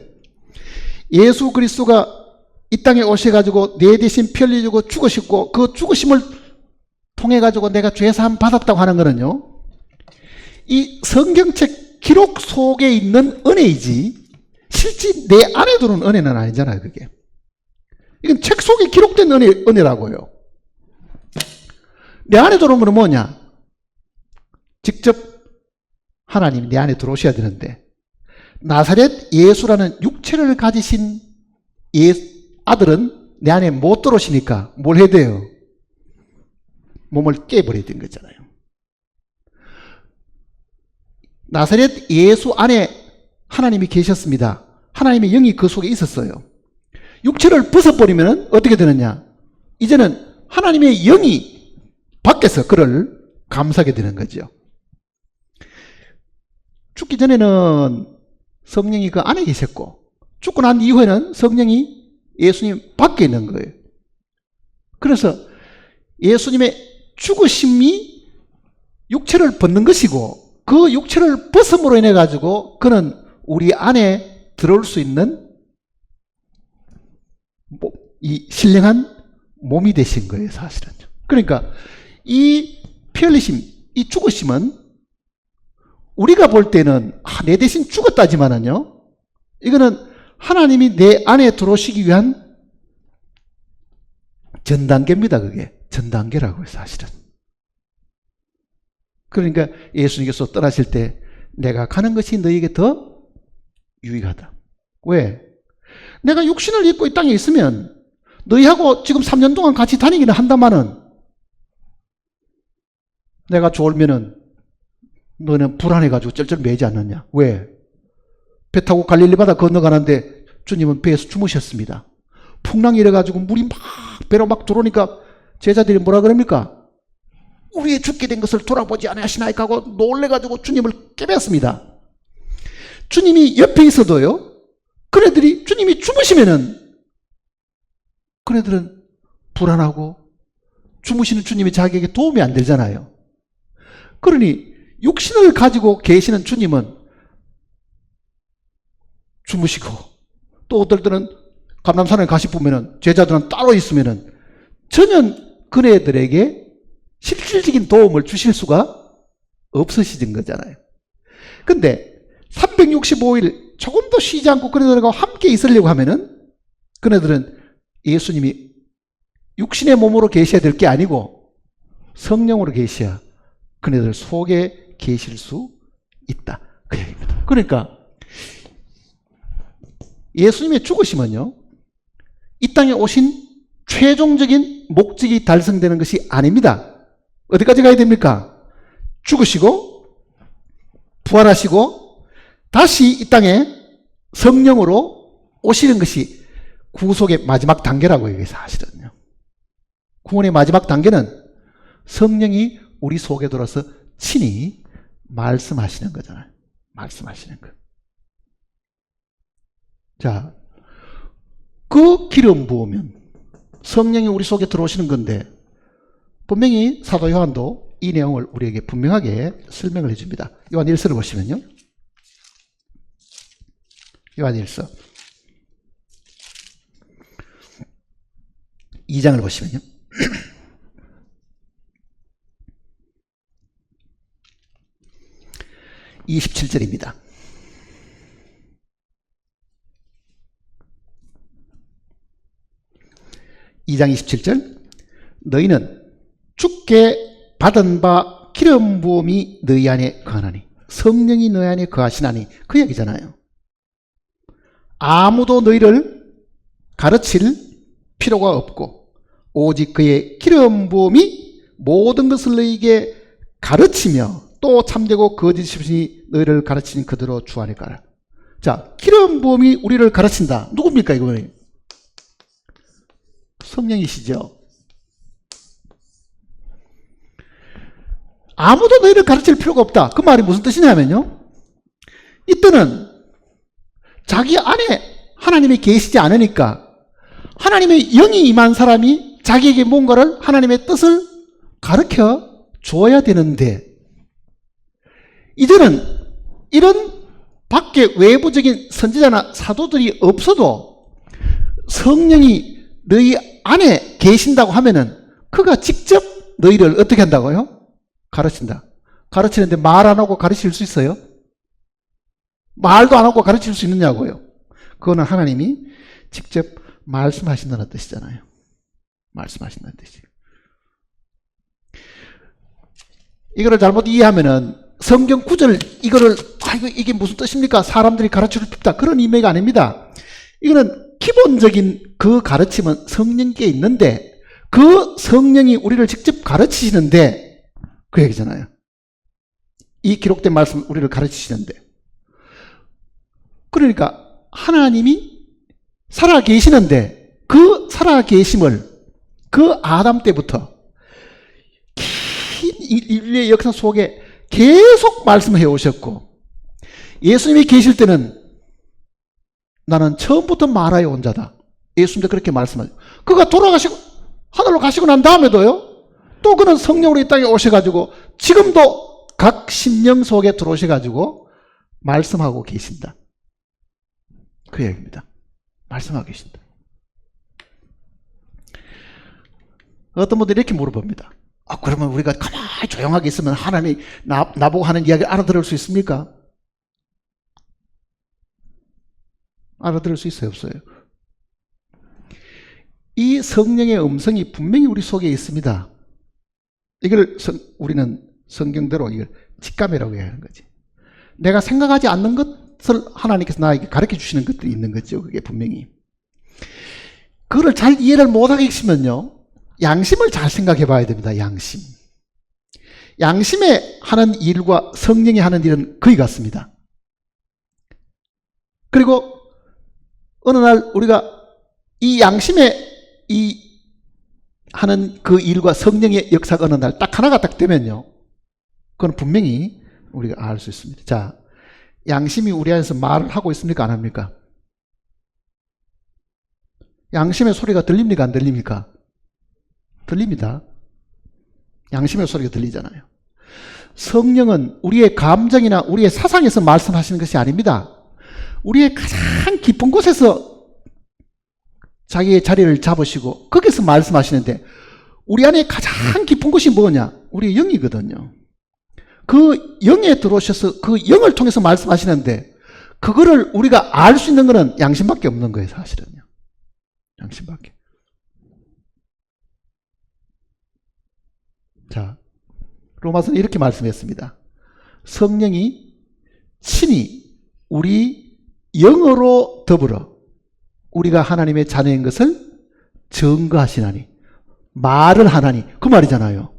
예수 그리스도가 이 땅에 오셔가지고 내 대신 피 흘리고 죽으시고 그 죽으심을 통해가지고 내가 죄사함 받았다고 하는 거는요. 이 성경책 기록 속에 있는 은혜이지 실제 내 안에 들어온 은혜는 아니잖아요. 그게. 이건 책 속에 기록된 은혜라고요. 내 안에 들어온 건 뭐냐? 직접 하나님이 내 안에 들어오셔야 되는데 나사렛 예수라는 육체를 가지신 아들은 내 안에 못 들어오시니까 뭘 해야 돼요? 몸을 깨버려야 된 거잖아요. 나사렛 예수 안에 하나님이 계셨습니다. 하나님의 영이 그 속에 있었어요. 육체를 벗어버리면 어떻게 되느냐? 이제는 하나님의 영이 밖에서 그를 감싸게 되는 거죠. 죽기 전에는 성령이 그 안에 계셨고 죽고 난 이후에는 성령이 예수님 밖에 있는 거예요. 그래서 예수님의 죽으심이 육체를 벗는 것이고 그 육체를 벗음으로 인해 가지고 그는 우리 안에 들어올 수 있는 이 신령한 몸이 되신 거예요, 사실은. 그러니까 이 피 흘리심, 이 죽으심은 우리가 볼 때는 내 대신 죽었다지만은요, 이거는 하나님이 내 안에 들어오시기 위한 전단계입니다. 그게 전단계라고요, 사실은. 그러니까 예수님께서 떠나실 때 내가 가는 것이 너에게 더 유익하다. 왜? 내가 육신을 입고 이 땅에 있으면 너희하고 지금 3년 동안 같이 다니기는 한다마는 내가 졸면은 너는 불안해가지고 쩔쩔 매지 않느냐. 왜? 배 타고 갈릴리 바다 건너가는데 주님은 배에서 주무셨습니다. 풍랑이 이래가지고 물이 막 배로 막 들어오니까 제자들이 뭐라 그럽니까? 우리의 죽게 된 것을 돌아보지 않으시나이까 하고 놀래가지고 주님을 깨웠습니다. 주님이 옆에 있어도요, 그네들이 주님이 주무시면은 그네들은 불안하고 주무시는 주님이 자기에게 도움이 안 되잖아요. 그러니 육신을 가지고 계시는 주님은 주무시고 또 어떨 때는 감람산에 가시 보면은 제자들은 따로 있으면은 전혀 그네들에게 실질적인 도움을 주실 수가 없으시진 거잖아요. 근데 365일 조금도 쉬지 않고 그네들과 함께 있으려고 하면은 그네들은 예수님이 육신의 몸으로 계셔야 될 게 아니고 성령으로 계셔야 그네들 속에 계실 수 있다. 그 얘기입니다. 그러니까 예수님의 죽으심은요, 이 땅에 오신 최종적인 목적이 달성되는 것이 아닙니다. 어디까지 가야 됩니까? 죽으시고 부활하시고 다시 이 땅에 성령으로 오시는 것이 구속의 마지막 단계라고 이게 사실은요. 구원의 마지막 단계는 성령이 우리 속에 들어서 친히 말씀하시는 거잖아요. 말씀하시는 거. 자, 그 기름 부으면 성령이 우리 속에 들어오시는 건데 분명히 사도 요한도 이 내용을 우리에게 분명하게 설명을 해줍니다. 요한 1서를 보시면요. 요한 1서 2장을 보시면요. 27절입니다. 2장 27절 너희는 주께 받은 바 기름 부음이 너희 안에 거하나니 성령이 너희 안에 거하시나니 그 얘기잖아요. 아무도 너희를 가르칠 필요가 없고 오직 그의 기름 부음이 모든 것을 너희에게 가르치며 또 참되고 거짓이 너희를 가르치는 그대로 주 안에 가라. 자, 기름 부음이 우리를 가르친다. 누굽니까 이거는? 성령이시죠. 아무도 너희를 가르칠 필요가 없다. 그 말이 무슨 뜻이냐면요, 이때는 자기 안에 하나님이 계시지 않으니까 하나님의 영이 임한 사람이 자기에게 뭔가를 하나님의 뜻을 가르쳐 줘야 되는데 이제는 이런 밖에 외부적인 선지자나 사도들이 없어도 성령이 너희 안에 계신다고 하면은 그가 직접 너희를 어떻게 한다고요? 가르친다. 가르치는데 말 안 하고 가르칠 수 있어요? 말도 안 하고 가르칠 수 있느냐고요? 그거는 하나님이 직접 말씀하신다는 뜻이잖아요. 말씀하신다는 뜻이에요. 이거를 잘못 이해하면은 성경 구절 이거를 이게 무슨 뜻입니까? 사람들이 가르쳐줄 필요다. 그런 의미가 아닙니다. 이거는 기본적인 그 가르침은 성령께 있는데 그 성령이 우리를 직접 가르치시는데 그 얘기잖아요. 이 기록된 말씀 우리를 가르치시는데 그러니까 하나님이 살아 계시는데 그 살아 계심을 그 아담 때부터 긴 인류의 역사 속에 계속 말씀해 오셨고 예수님이 계실 때는 나는 처음부터 마라에 온 자다. 예수님도 그렇게 말씀하죠. 그가 돌아가시고 하늘로 가시고 난 다음에도요, 또 그는 성령으로 이 땅에 오셔가지고 지금도 각 심령 속에 들어오셔가지고 말씀하고 계신다. 그 얘기입니다. 말씀하고 계신다. 어떤 분들이 이렇게 물어봅니다. 그러면 우리가 가만히 조용하게 있으면 하나님이 나보고 하는 이야기를 알아들을 수 있습니까? 알아들을 수 있어요, 없어요? 이 성령의 음성이 분명히 우리 속에 있습니다. 이걸 우리는 성경대로 이걸 직감이라고 해야 하는 거지. 내가 생각하지 않는 것을 하나님께서 나에게 가르쳐 주시는 것들이 있는 거죠. 그게 분명히. 그걸 잘 이해를 못하게 계시면요, 양심을 잘 생각해 봐야 됩니다. 양심. 양심에 하는 일과 성령이 하는 일은 거의 같습니다. 그리고 어느 날 우리가 이 양심에 이 하는 그 일과 성령의 역사가 어느 날 딱 하나가 딱 되면요, 그건 분명히 우리가 알 수 있습니다. 자, 양심이 우리 안에서 말을 하고 있습니까? 안 합니까? 양심의 소리가 들립니까? 안 들립니까? 들립니다. 양심의 소리가 들리잖아요. 성령은 우리의 감정이나 우리의 사상에서 말씀하시는 것이 아닙니다. 우리의 가장 깊은 곳에서 자기의 자리를 잡으시고 거기서 말씀하시는데, 우리 안에 가장 깊은 곳이 뭐냐? 우리의 영이거든요. 그 영에 들어오셔서 그 영을 통해서 말씀하시는데, 그거를 우리가 알 수 있는 것은 양심밖에 없는 거예요, 사실은요. 양심밖에. 자, 로마서는 이렇게 말씀했습니다. 성령이 친히 우리 영으로 더불어 우리가 하나님의 자녀인 것을 증거하시나니, 말을 하나니, 그 말이잖아요.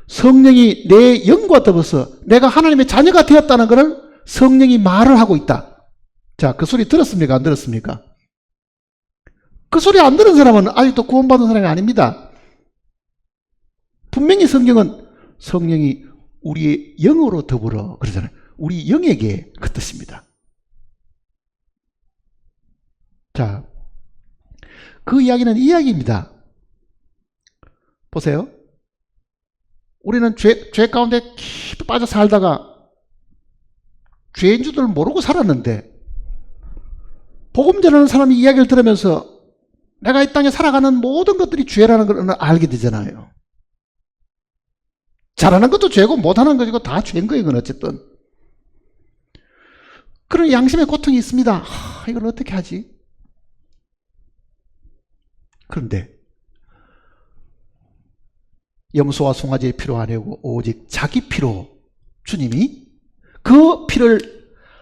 성령이 내 영과 더불어서 내가 하나님의 자녀가 되었다는 것을 성령이 말을 하고 있다. 자, 그 소리 들었습니까? 안 들었습니까? 그 소리 안 들은 사람은 아직도 구원받은 사람이 아닙니다. 분명히 성경은 성령이 우리의 영으로 더불어 그러잖아요. 우리 영에게 그 뜻입니다. 자, 그 이야기는 이 이야기입니다. 보세요. 우리는 죄 가운데 깊이 빠져 살다가 죄인 줄을 모르고 살았는데, 복음 전하는 사람이 이야기를 들으면서 내가 이 땅에 살아가는 모든 것들이 죄라는 걸 알게 되잖아요. 잘하는 것도 죄고 못하는 것이고 다 죄인 거예요, 이건 어쨌든. 그런 양심의 고통이 있습니다. 이걸 어떻게 하지? 그런데 염소와 송아지의 피로 아니고 오직 자기 피로 주님이 그 피를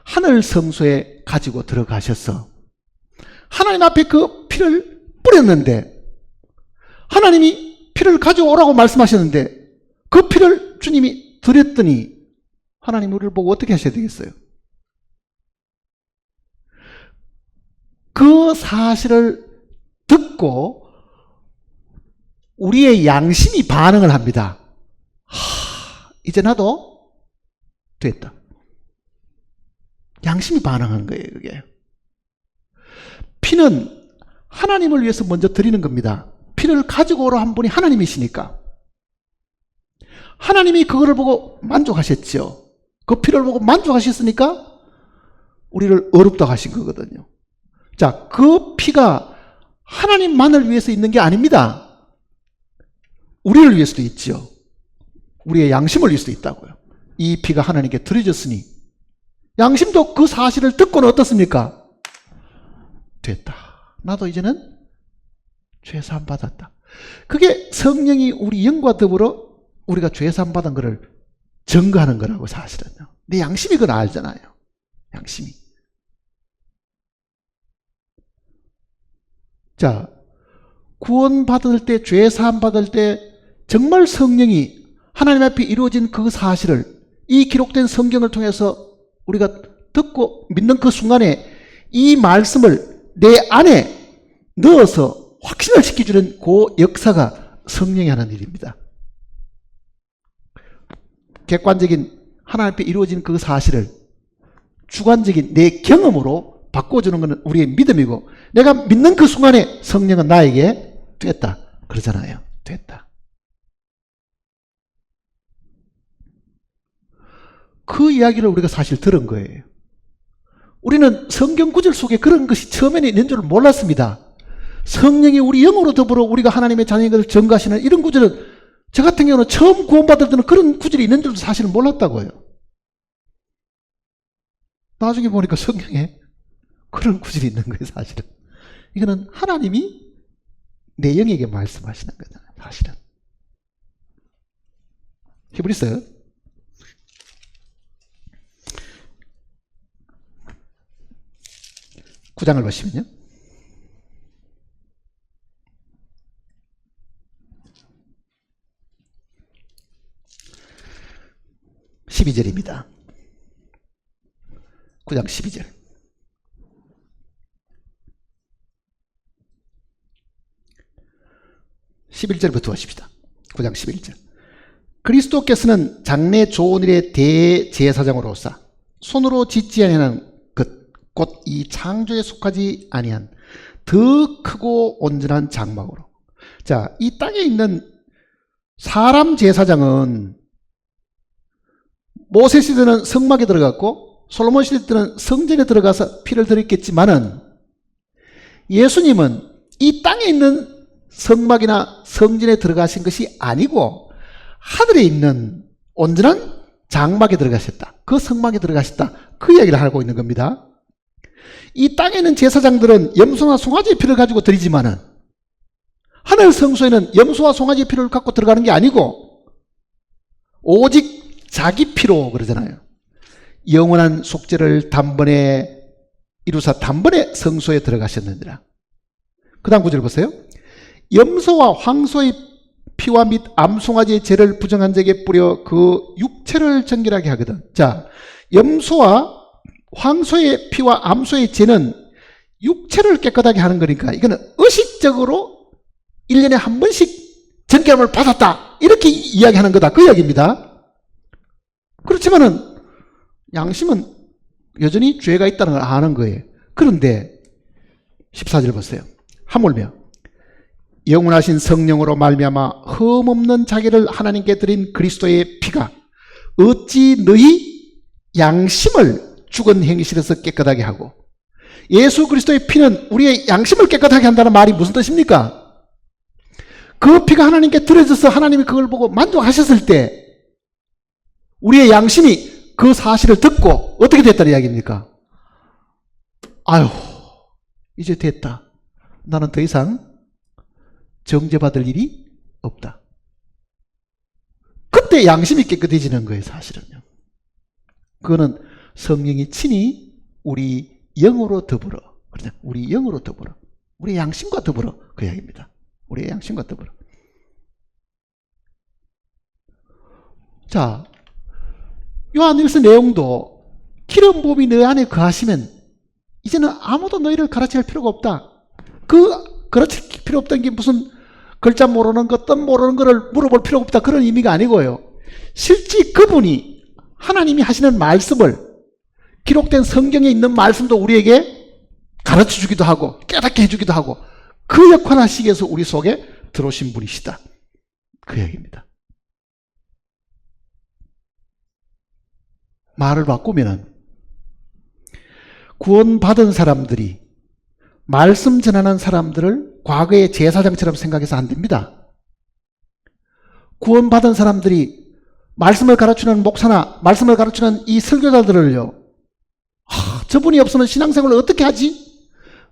하늘 성소에 가지고 들어가셔서 하나님 앞에 그 피를 뿌렸는데, 하나님이 피를 가져오라고 말씀하셨는데 그 피를 주님이 드렸더니 하나님 우리를 보고 어떻게 하셔야 되겠어요? 그 사실을 듣고 우리의 양심이 반응을 합니다. 이제 나도 됐다. 양심이 반응하는 거예요, 그게. 피는 하나님을 위해서 먼저 드리는 겁니다. 피를 가지고 오라 한 분이 하나님이시니까. 하나님이 그거를 보고 만족하셨죠. 그 피를 보고 만족하셨으니까 우리를 어렵다고 하신 거거든요. 자, 그 피가 하나님만을 위해서 있는 게 아닙니다. 우리를 위해서도 있죠. 우리의 양심을 위해서도 있다고요. 이 피가 하나님께 드려졌으니 양심도 그 사실을 듣고는 어떻습니까? 됐다. 나도 이제는 죄사함 받았다. 그게 성령이 우리 영과 더불어 우리가 죄사함 받은 것을 증거하는 거라고, 사실은요. 내 양심이 그걸 알잖아요. 양심이. 자, 구원받을 때, 죄사함 받을 때 정말 성령이 하나님 앞에 이루어진 그 사실을 이 기록된 성경을 통해서 우리가 듣고 믿는 그 순간에 이 말씀을 내 안에 넣어서 확신을 시켜주는 그 역사가 성령이 하는 일입니다. 객관적인 하나님 앞에 이루어진 그 사실을 주관적인 내 경험으로 바꿔주는 것은 우리의 믿음이고, 내가 믿는 그 순간에 성령은 나에게 됐다 그러잖아요. 됐다. 그 이야기를 우리가 사실 들은 거예요. 우리는 성경 구절 속에 그런 것이 처음에는 있는 줄 몰랐습니다. 성령이 우리 영으로 더불어 우리가 하나님의 자녀인 것을 증거하시는 이런 구절은, 저 같은 경우는 처음 구원받을 때는 그런 구절이 있는 줄 사실은 몰랐다고요. 나중에 보니까 성경에 그런 구절이 있는 거예요. 사실은 이거는 하나님이 내 영에게 말씀하시는 거잖아요. 사실은. 히브리서 9장을 보시면요, 12절입니다. 9장 12절. (11절부터) 하십시다. 9장 11절. 그리스도께서는 장래 좋은 일의 대제사장으로서 손으로 짓지 아니하는 것 곧 이 창조에 속하지 아니한 더 크고 온전한 장막으로. 자, 이 땅에 있는 사람 제사장은 모세 시대는 성막에 들어갔고 솔로몬 시대 때는 성전에 들어가서 피를 드렸겠지만은, 예수님은 이 땅에 있는 성막이나 성전에 들어가신 것이 아니고 하늘에 있는 온전한 장막에 들어가셨다. 그 성막에 들어가셨다. 그 이야기를 하고 있는 겁니다. 이 땅에 있는 제사장들은 염소나 송아지의 피를 가지고 드리지만은, 하늘 성소에는 염소와 송아지의 피를 갖고 들어가는 게 아니고 오직 자기 피로, 그러잖아요. 영원한 속죄를 단번에 이루사 단번에 성소에 들어가셨느니라. 그 다음 구절 보세요. 염소와 황소의 피와 및 암송아지의 죄를 부정한 자에게 뿌려 그 육체를 정결하게 하거든. 자, 염소와 황소의 피와 암소의 죄는 육체를 깨끗하게 하는 거니까, 이거는 의식적으로 1년에 한 번씩 정결함을 받았다, 이렇게 이야기하는 거다, 그 이야기입니다. 그렇지만은 양심은 여전히 죄가 있다는 걸 아는 거예요. 그런데 14절 보세요. 하물며 영원하신 성령으로 말미암아 흠없는 자기를 하나님께 드린 그리스도의 피가 어찌 너희 양심을 죽은 행실에서 깨끗하게 하고, 예수 그리스도의 피는 우리의 양심을 깨끗하게 한다는 말이 무슨 뜻입니까? 그 피가 하나님께 드려져서 하나님이 그걸 보고 만족하셨을 때 우리의 양심이 그 사실을 듣고 어떻게 됐다는 이야기입니까? 아유, 이제 됐다. 나는 더 이상 정죄받을 일이 없다. 그때 양심이 깨끗해지는 거예요, 사실은요. 그거는 성령이 친히 우리 영으로 더불어, 그렇죠? 우리 영으로 더불어, 우리 양심과 더불어, 그 이야기입니다. 우리의 양심과 더불어. 자, 요한일서 내용도 기름 부음이 너희 안에 거하시면 이제는 아무도 너희를 가르칠 필요가 없다. 그 가르칠 필요 없다는 게 무슨 글자 모르는 것, 뜻 모르는 거를 물어볼 필요가 없다, 그런 의미가 아니고요. 실제 그분이 하나님이 하시는 말씀을, 기록된 성경에 있는 말씀도 우리에게 가르쳐 주기도 하고 깨닫게 해주기도 하고, 그 역할 하시기 위해서 우리 속에 들어오신 분이시다, 그 얘기입니다. 말을 바꾸면은 구원받은 사람들이 말씀 전하는 사람들을 과거의 제사장처럼 생각해서 안 됩니다. 구원받은 사람들이 말씀을 가르치는 목사나 말씀을 가르치는 이 설교자들을요, 저분이 없으면 신앙생활을 어떻게 하지?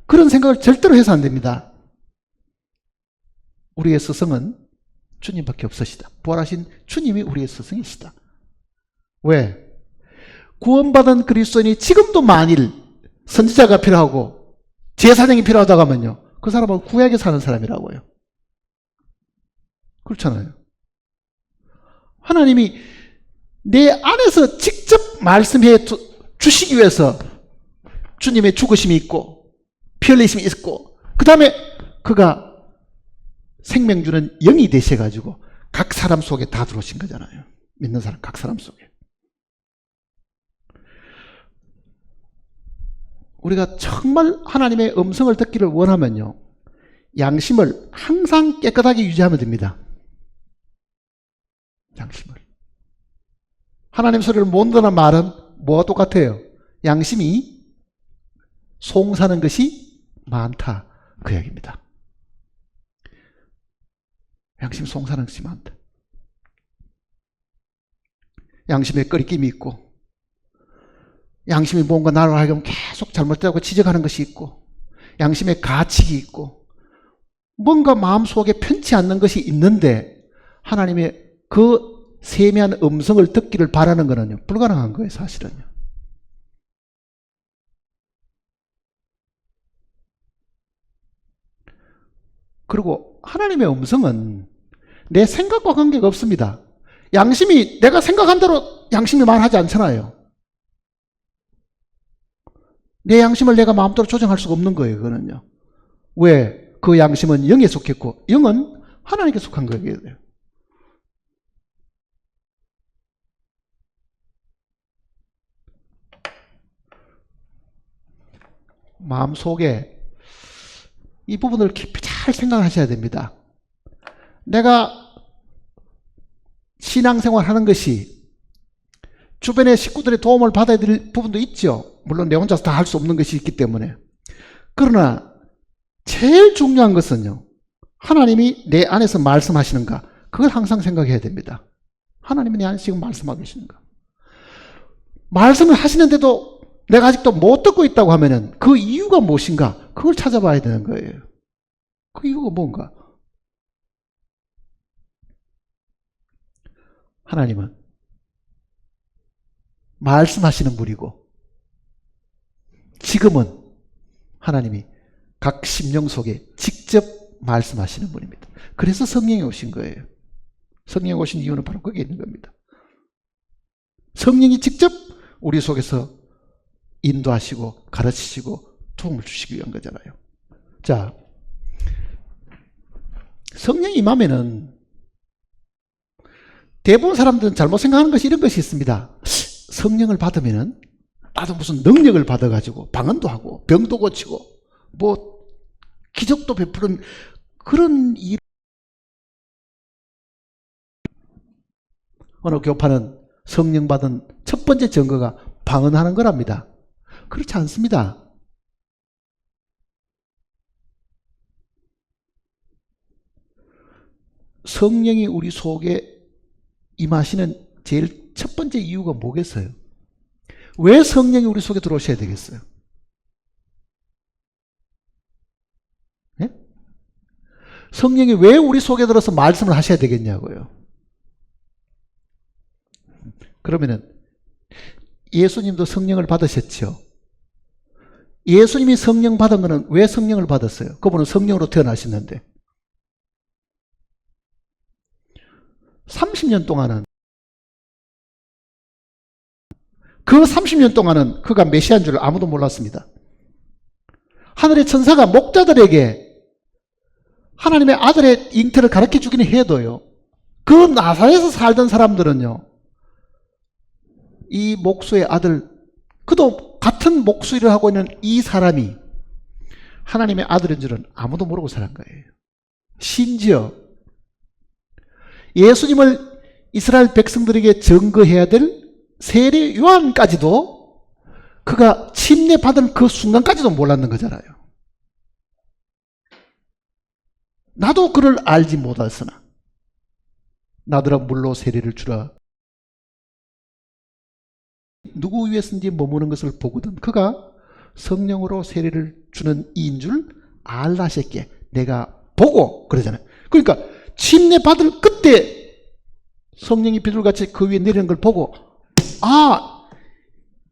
그런 생각을 절대로 해서 안 됩니다. 우리의 스승은 주님밖에 없으시다. 부활하신 주님이 우리의 스승이시다. 왜? 구원받은 그리스도인이 지금도 만일 선지자가 필요하고 제사장이 필요하다고 하면요, 그 사람은 구약에 사는 사람이라고요. 그렇잖아요. 하나님이 내 안에서 직접 말씀해 주시기 위해서 주님의 죽으심이 있고 피 흘리심이 있고, 그 다음에 그가 생명 주는 영이 되셔가지고 각 사람 속에 다 들어오신 거잖아요. 믿는 사람 각 사람 속에. 우리가 정말 하나님의 음성을 듣기를 원하면요, 양심을 항상 깨끗하게 유지하면 됩니다. 양심을. 하나님 소리를 못 듣는 말은 뭐와 똑같아요? 양심이 송사는 것이 많다, 그 이야기입니다. 양심이 송사는 것이 많다. 양심에 꺼리낌이 있고, 양심이 뭔가 나를 하여금 계속 잘못되다고 지적하는 것이 있고, 양심에 가책이 있고, 뭔가 마음속에 편치 않는 것이 있는데 하나님의 그 세미한 음성을 듣기를 바라는 것은요, 불가능한 거예요, 사실은요. 그리고 하나님의 음성은 내 생각과 관계가 없습니다. 양심이 내가 생각한 대로 양심이 말하지 않잖아요. 내 양심을 내가 마음대로 조정할 수가 없는 거예요, 그거는요. 왜? 그 양심은 영에 속했고, 영은 하나님께 속한 거예요. 마음속에 이 부분을 깊이 잘 생각하셔야 됩니다. 내가 신앙생활 하는 것이 주변의 식구들의 도움을 받아야 될 부분도 있죠. 물론 내 혼자서 다 할 수 없는 것이 있기 때문에. 그러나 제일 중요한 것은요, 하나님이 내 안에서 말씀하시는가, 그걸 항상 생각해야 됩니다. 하나님이 내 안에서 지금 말씀하고 계시는가. 말씀을 하시는데도 내가 아직도 못 듣고 있다고 하면은 그 이유가 무엇인가, 그걸 찾아봐야 되는 거예요. 그 이유가 뭔가. 하나님은 말씀하시는 분이고, 지금은 하나님이 각 심령 속에 직접 말씀하시는 분입니다. 그래서 성령이 오신 거예요. 성령이 오신 이유는 바로 거기에 있는 겁니다. 성령이 직접 우리 속에서 인도하시고 가르치시고 도움을 주시기 위한 거잖아요. 자, 성령이 임하면은 대부분 사람들은 잘못 생각하는 것이 이런 것이 있습니다. 성령을 받으면은 나도 무슨 능력을 받아가지고 방언도 하고 병도 고치고 뭐 기적도 베푸는 그런 일. 어느 교파는 성령 받은 첫 번째 증거가 방언하는 거랍니다. 그렇지 않습니다. 성령이 우리 속에 임하시는 제일 첫 번째 이유가 뭐겠어요? 왜 성령이 우리 속에 들어오셔야 되겠어요? 네? 성령이 왜 우리 속에 들어서 말씀을 하셔야 되겠냐고요. 그러면은 예수님도 성령을 받으셨죠. 예수님이 성령 받은 것은 왜 성령을 받았어요? 그분은 성령으로 태어나셨는데 30년 동안은, 그 30년 동안은 그가 메시아인 줄 아무도 몰랐습니다. 하늘의 천사가 목자들에게 하나님의 아들의 잉태를 가르쳐 주기는 해도요, 그 나사렛에서 살던 사람들은요, 이 목수의 아들, 그도 같은 목수일을 하고 있는 이 사람이 하나님의 아들인 줄은 아무도 모르고 살은 거예요. 심지어 예수님을 이스라엘 백성들에게 증거해야 될 세례 요한까지도 그가 침례받은 그 순간까지도 몰랐는 거잖아요. 나도 그를 알지 못하였으나 나더러 물로 세례를 주라. 누구 위해서인지 머무는 것을 보거든 그가 성령으로 세례를 주는 이인 줄 알라셨게 내가 보고, 그러잖아요. 그러니까 침례 받을 그때 성령이 비둘같이 그 위에 내리는 걸 보고, 아,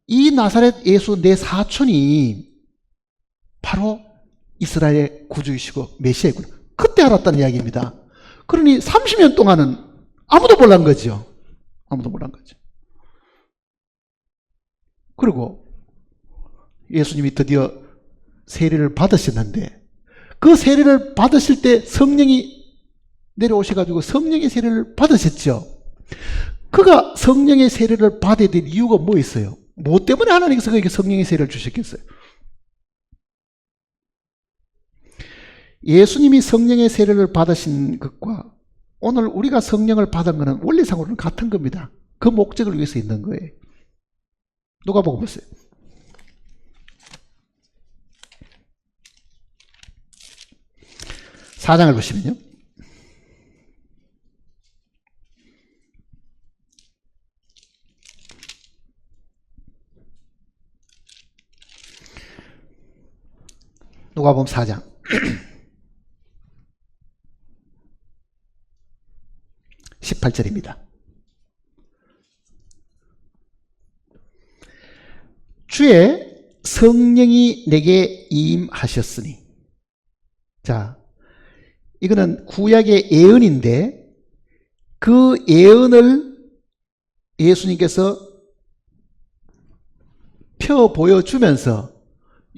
이 나사렛 예수 내 사촌이 바로 이스라엘의 구주이시고 메시아이구나, 그때 알았다는 이야기입니다. 그러니 30년 동안은 아무도 몰란 거죠. 아무도 몰란 거죠. 그리고 예수님이 드디어 세례를 받으셨는데 그 세례를 받으실 때 성령이 내려오셔가지고 성령의 세례를 받으셨죠. 그가 성령의 세례를 받아야 될 이유가 뭐 있어요? 뭐 때문에 하나님께서 그에게 성령의 세례를 주셨겠어요? 예수님이 성령의 세례를 받으신 것과 오늘 우리가 성령을 받은 것은 원리상으로는 같은 겁니다. 그 목적을 위해서 있는 거예요. 누가복음 보세요. 4장을 보시면요. 누가복음 4장 18절입니다. 주의 성령이 내게 임하셨으니. 자, 이거는 구약의 예언인데 그 예언을 예수님께서 펴 보여주면서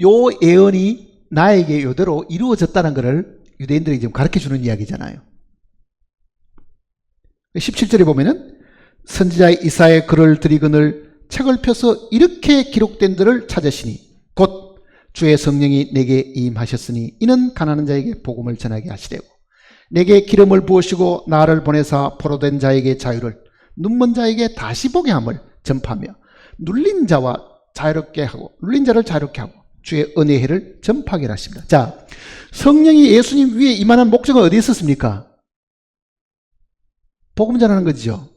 요 예언이 나에게 요대로 이루어졌다는 것을 유대인들이 지금 가르쳐 주는 이야기잖아요. 17절에 보면은 선지자 이사야의 글을 드리거늘 책을 펴서 이렇게 기록된 들을 찾으시니 곧 주의 성령이 내게 임하셨으니 이는 가난한 자에게 복음을 전하게 하시려고 내게 기름을 부으시고 나를 보내사 포로된 자에게 자유를 눈먼 자에게 다시 보게 함을 전파하며 눌린 자를 자유롭게 하고 주의 은혜의 해를 전파하게 하십니다. 자, 성령이 예수님 위에 임하는 목적은 어디에 있었습니까? 복음 전하는 거죠.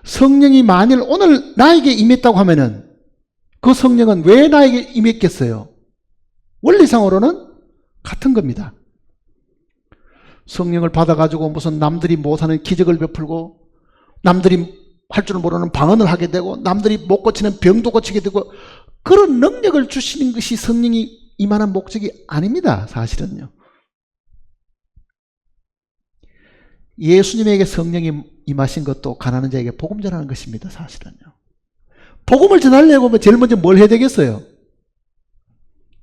성령이 만일 오늘 나에게 임했다고 하면은 그 성령은 왜 나에게 임했겠어요? 원리상으로는 같은 겁니다. 성령을 받아가지고 무슨 남들이 못하는 기적을 베풀고 남들이 할 줄 모르는 방언을 하게 되고 남들이 못 고치는 병도 고치게 되고 그런 능력을 주시는 것이 성령이 임하는 목적이 아닙니다. 사실은요. 예수님에게 성령이 임하신 것도 가난한 자에게 복음 전하는 것입니다. 사실은요. 복음을 전하려고 하면 제일 먼저 뭘 해야 되겠어요?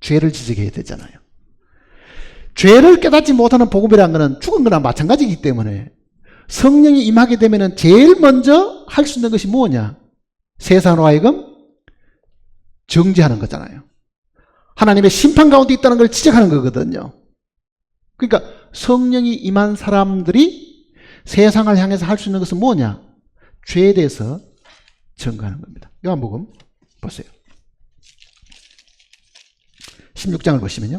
죄를 지적해야 되잖아요. 죄를 깨닫지 못하는 복음이라는 것은 죽은 거나 마찬가지이기 때문에 성령이 임하게 되면 제일 먼저 할 수 있는 것이 뭐냐? 세상으로 하여금 정죄하는 거잖아요. 하나님의 심판 가운데 있다는 걸 지적하는 거거든요. 그러니까 성령이 임한 사람들이 세상을 향해서 할 수 있는 것은 뭐냐? 죄에 대해서 증거하는 겁니다. 요한복음 보세요. 16장을 보시면요.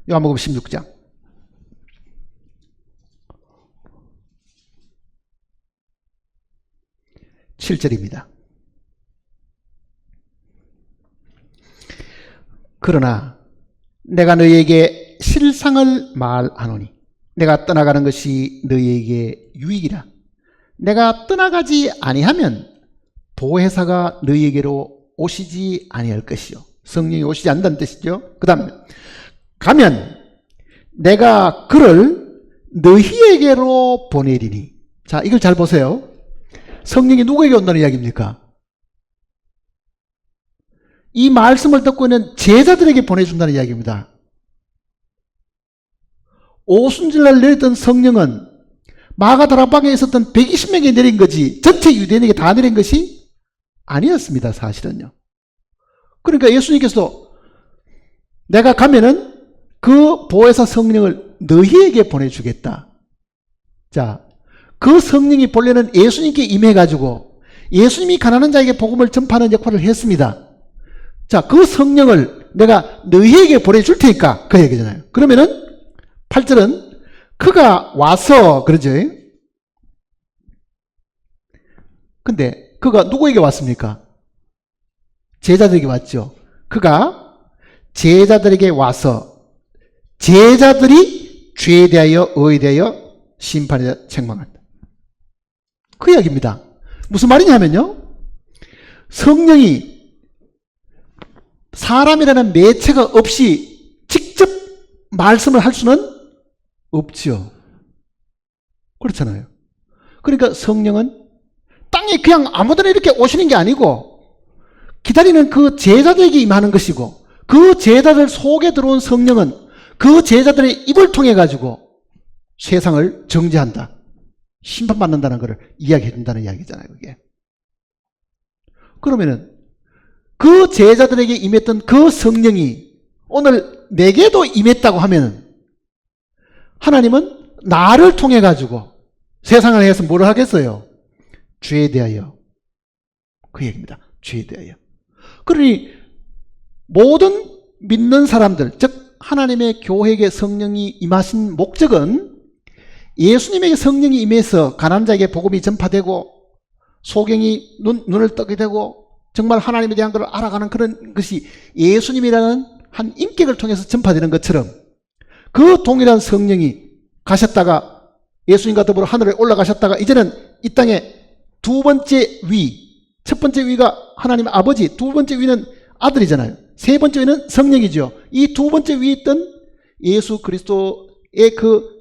요한복음 16장 7절입니다. 그러나 내가 너희에게 실상을 말하노니 내가 떠나가는 것이 너희에게 유익이라. 내가 떠나가지 아니하면 보혜사가 너희에게로 오시지 아니할 것이요. 성령이 오시지 않는다는 뜻이죠. 그 다음에 가면 내가 그를 너희에게로 보내리니. 자, 이걸 잘 보세요. 성령이 누구에게 온다는 이야기입니까? 이 말씀을 듣고 있는 제자들에게 보내준다는 이야기입니다. 오순절날 내렸던 성령은 마가다락방에 있었던 120명에 내린 거지 전체 유대인에게 다 내린 것이 아니었습니다. 사실은요. 그러니까 예수님께서도 내가 가면은 그 보혜사 성령을 너희에게 보내주겠다. 자, 그 성령이 본래는 예수님께 임해가지고 예수님이 가난한 자에게 복음을 전파하는 역할을 했습니다. 자, 그 성령을 내가 너희에게 보내줄 테니까 그 얘기잖아요. 그러면은 8절은 그가 와서 그러죠. 근데 그가 누구에게 왔습니까? 제자들에게 왔죠. 그가 제자들에게 와서 제자들이 죄에 대하여 의에 대하여 심판에 대하여 책망한다. 그 이야기입니다. 무슨 말이냐면요, 성령이 사람이라는 매체가 없이 직접 말씀을 할 수는 없죠. 그렇잖아요. 그러니까 성령은 땅에 그냥 아무데나 이렇게 오시는 게 아니고 기다리는 그 제자들에게 임하는 것이고 그 제자들 속에 들어온 성령은 그 제자들의 입을 통해 가지고 세상을 정죄한다, 심판받는다는 것을 이야기해 준다는 이야기잖아요. 그게 그러면은 그 제자들에게 임했던 그 성령이 오늘 내게도 임했다고 하면 하나님은 나를 통해 가지고 세상을 해서 뭘 하겠어요? 죄에 대하여. 그 얘기입니다. 죄에 대하여. 그러니 모든 믿는 사람들, 즉 하나님의 교회에게 성령이 임하신 목적은 예수님에게 성령이 임해서 가난한 자에게 복음이 전파되고 소경이 눈을 뜨게 되고 정말 하나님에 대한 걸 알아가는 그런 것이 예수님이라는 한 인격을 통해서 전파되는 것처럼 그 동일한 성령이 가셨다가 예수님과 더불어 하늘에 올라가셨다가 이제는 이 땅에 두 번째 위, 첫 번째 위가 하나님 아버지, 두 번째 위는 아들이잖아요. 세 번째 위는 성령이죠. 이 두 번째 위에 있던 예수 그리스도의 그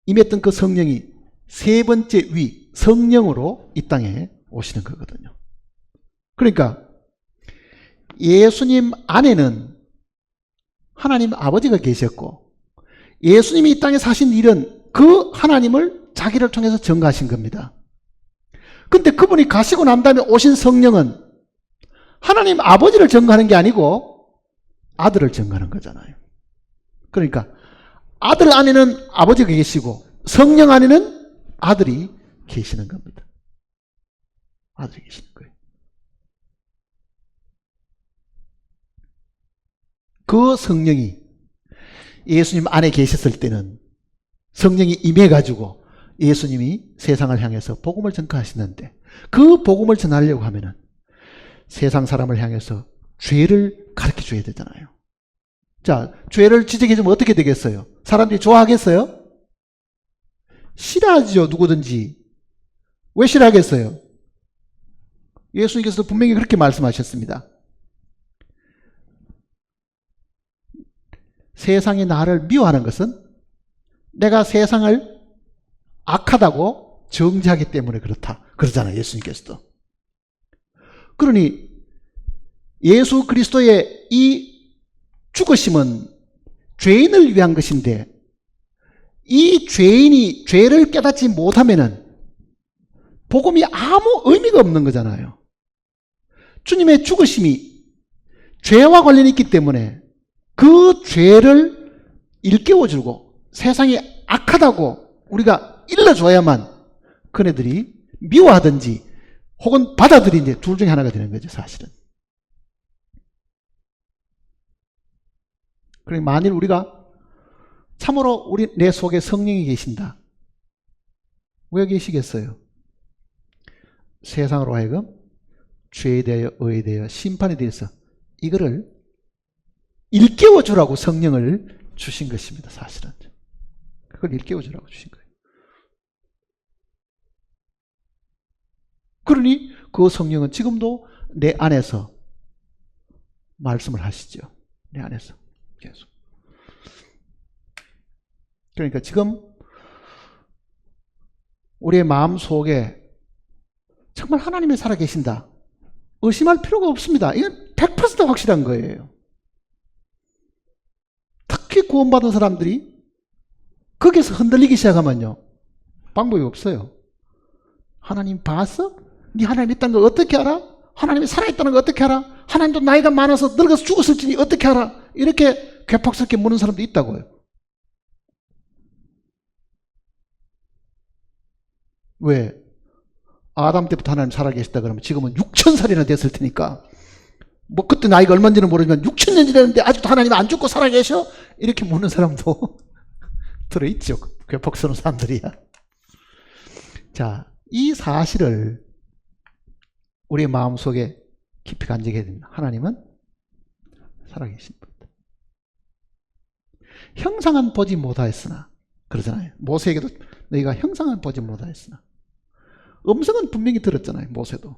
임했던 그 성령이 세 번째 위, 성령으로 이 땅에 오시는 거거든요. 그러니까 예수님 안에는 하나님 아버지가 계셨고 예수님이 이 땅에 사신 일은 그 하나님을 자기를 통해서 증거하신 겁니다. 근데 그분이 가시고 난 다음에 오신 성령은 하나님 아버지를 증거하는 게 아니고 아들을 증거하는 거잖아요. 그러니까 아들 안에는 아버지가 계시고 성령 안에는 아들이 계시는 겁니다. 아들이 계시는 거예요. 그 성령이 예수님 안에 계셨을 때는 성령이 임해가지고 예수님이 세상을 향해서 복음을 전가하시는데 그 복음을 전하려고 하면은 세상 사람을 향해서 죄를 가르쳐 줘야 되잖아요. 자, 죄를 지적해 주면 어떻게 되겠어요? 사람들이 좋아하겠어요? 싫어하죠, 누구든지. 왜 싫어하겠어요? 예수님께서 분명히 그렇게 말씀하셨습니다. 세상이 나를 미워하는 것은 내가 세상을 악하다고 정죄하기 때문에 그렇다. 그러잖아요, 예수님께서도. 그러니 예수 그리스도의 이 죽으심은 죄인을 위한 것인데 이 죄인이 죄를 깨닫지 못하면은 복음이 아무 의미가 없는 거잖아요. 주님의 죽으심이 죄와 관련이 있기 때문에 그 죄를 일깨워주고 세상이 악하다고 우리가 일러줘야만 그네들이 미워하든지 혹은 받아들이는데 둘 중에 하나가 되는 거죠, 사실은. 그러니 만일 우리가 참으로 내 속에 성령이 계신다. 왜 계시겠어요? 세상으로 하여금 죄에 대하여 의에 대하여 심판에 대해서 이거를 일깨워 주라고 성령을 주신 것입니다, 사실은. 그걸 일깨워 주라고 주신 거예요. 그러니 그 성령은 지금도 내 안에서 말씀을 하시죠. 내 안에서 계속. 그러니까 지금 우리의 마음 속에 정말 하나님이 살아계신다. 의심할 필요가 없습니다. 이건 100% 확실한 거예요. 특히 구원받은 사람들이 거기서 흔들리기 시작하면요, 방법이 없어요. 하나님 봤어? 네 하나님 있다는 걸 어떻게 알아? 하나님이 살아있다는 걸 어떻게 알아? 하나님도 나이가 많아서 늙어서 죽었을지 어떻게 알아? 이렇게 괴팍스럽게 묻는 사람도 있다고요. 왜? 아담 때부터 하나님 살아계시다 그러면 지금은 6,000살이나 됐을 테니까 뭐 그때 나이가 얼마인지는 모르지만 6,000년이 됐는데 아직도 하나님 안 죽고 살아계셔? 이렇게 묻는 사람도 들어있죠. 괴팍스러운 사람들이야. 자, 이 사실을 우리의 마음속에 깊이 간직해야 됩니다. 하나님은 살아계신 분이다. 형상은 보지 못하였으나 그러잖아요. 모세에게도 너희가 형상은 보지 못하였으나 음성은 분명히 들었잖아요, 모세도.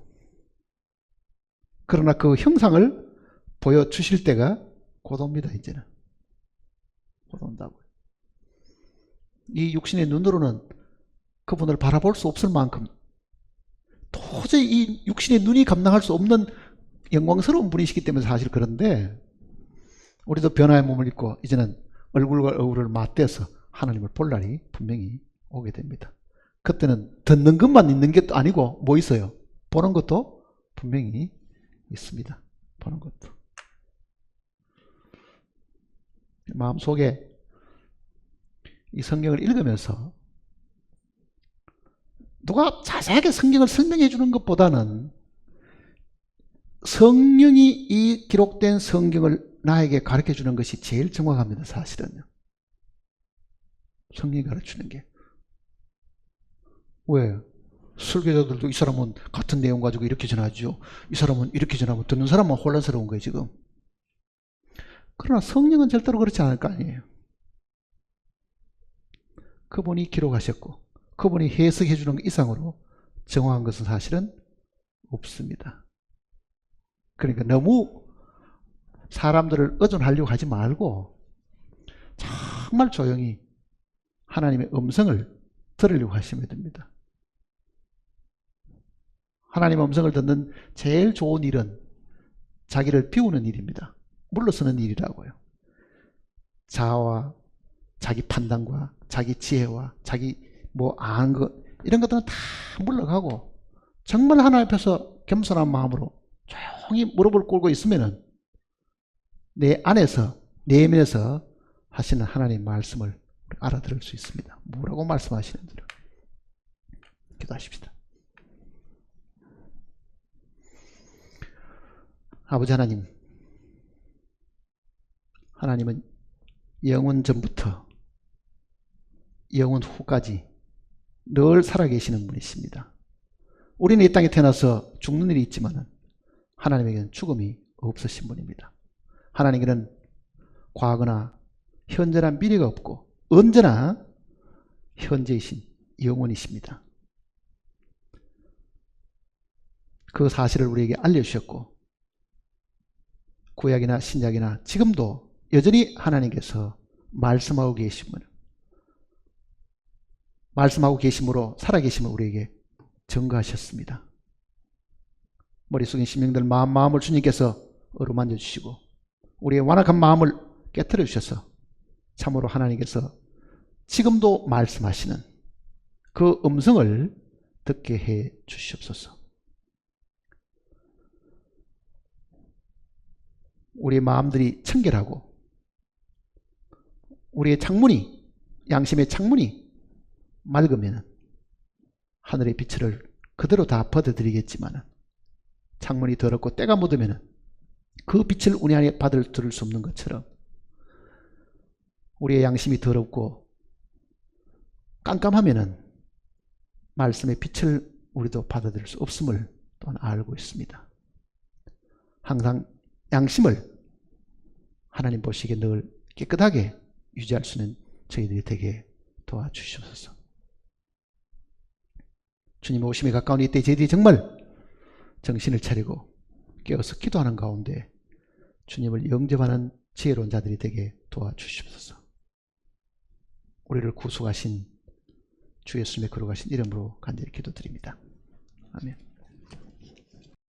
그러나 그 형상을 보여주실 때가 곧 옵니다, 이제는. 곧 온다고요. 이 육신의 눈으로는 그분을 바라볼 수 없을 만큼 도저히 이 육신의 눈이 감당할 수 없는 영광스러운 분이시기 때문에 사실 그런데 우리도 변화의 몸을 입고 이제는 얼굴과 얼굴을 맞대서 하나님을 볼 날이 분명히 오게 됩니다. 그때는 듣는 것만 있는 게 아니고 뭐 있어요? 보는 것도 분명히 있습니다. 보는 것도. 마음속에 이 성경을 읽으면서 누가 자세하게 성경을 설명해 주는 것보다는 성령이 이 기록된 성경을 나에게 가르쳐 주는 것이 제일 정확합니다. 사실은요. 성령이 가르치는 게. 왜? 설교자들도 이 사람은 같은 내용 가지고 이렇게 전하죠. 이 사람은 이렇게 전하고 듣는 사람은 혼란스러운 거예요, 지금. 그러나 성령은 절대로 그렇지 않을 거 아니에요. 그분이 기록하셨고 그분이 해석해 주는 것 이상으로 정확한 것은 사실은 없습니다. 그러니까 너무 사람들을 의존하려고 하지 말고 정말 조용히 하나님의 음성을 들으려고 하시면 됩니다. 하나님의 음성을 듣는 제일 좋은 일은 자기를 비우는 일입니다. 물러서는 일이라고요. 자아와 자기 판단과 자기 지혜와 자기 뭐 아는 것 이런 것들은 다 물러가고 정말 하나님 앞에서 겸손한 마음으로 조용히 무릎을 꿇고 있으면은 내 안에서 내면에서 하시는 하나님의 말씀을 알아들을 수 있습니다. 뭐라고 말씀하시는지를. 기도하십시다. 아버지 하나님, 하나님은 영원 전부터 영원 후까지 늘 살아계시는 분이십니다. 우리는 이 땅에 태어나서 죽는 일이 있지만 하나님에게는 죽음이 없으신 분입니다. 하나님께는 과거나 현재나 미래가 없고 언제나 현재이신 영원이십니다. 그 사실을 우리에게 알려주셨고 구약이나 신약이나 지금도 여전히 하나님께서 말씀하고 계심을 말씀하고 계심으로 살아계심을 우리에게 증거하셨습니다. 머리 숙인 심령들 마음을 주님께서 어루만져 주시고 우리의 완악한 마음을 깨트려 주셔서 참으로 하나님께서 지금도 말씀하시는 그 음성을 듣게 해 주시옵소서. 우리의 마음들이 청결하고 우리의 창문이 양심의 창문이 맑으면 하늘의 빛을 그대로 다 받아들이겠지만 창문이 더럽고 때가 묻으면 그 빛을 우리 안에 받아들일 수 없는 것처럼 우리의 양심이 더럽고 깜깜하면 말씀의 빛을 우리도 받아들일 수 없음을 또한 알고 있습니다. 항상 양심을 하나님 보시기에 늘 깨끗하게 유지할 수 있는 저희들이 되게 도와주시옵소서. 주님 오심에 가까운 이때 저희들이 정말 정신을 차리고 깨어서 기도하는 가운데 주님을 영접하는 지혜로운 자들이 되게 도와주시옵소서. 우리를 구속하신 주 예수님의 거룩하신 이름으로 간절히 기도드립니다. 아멘.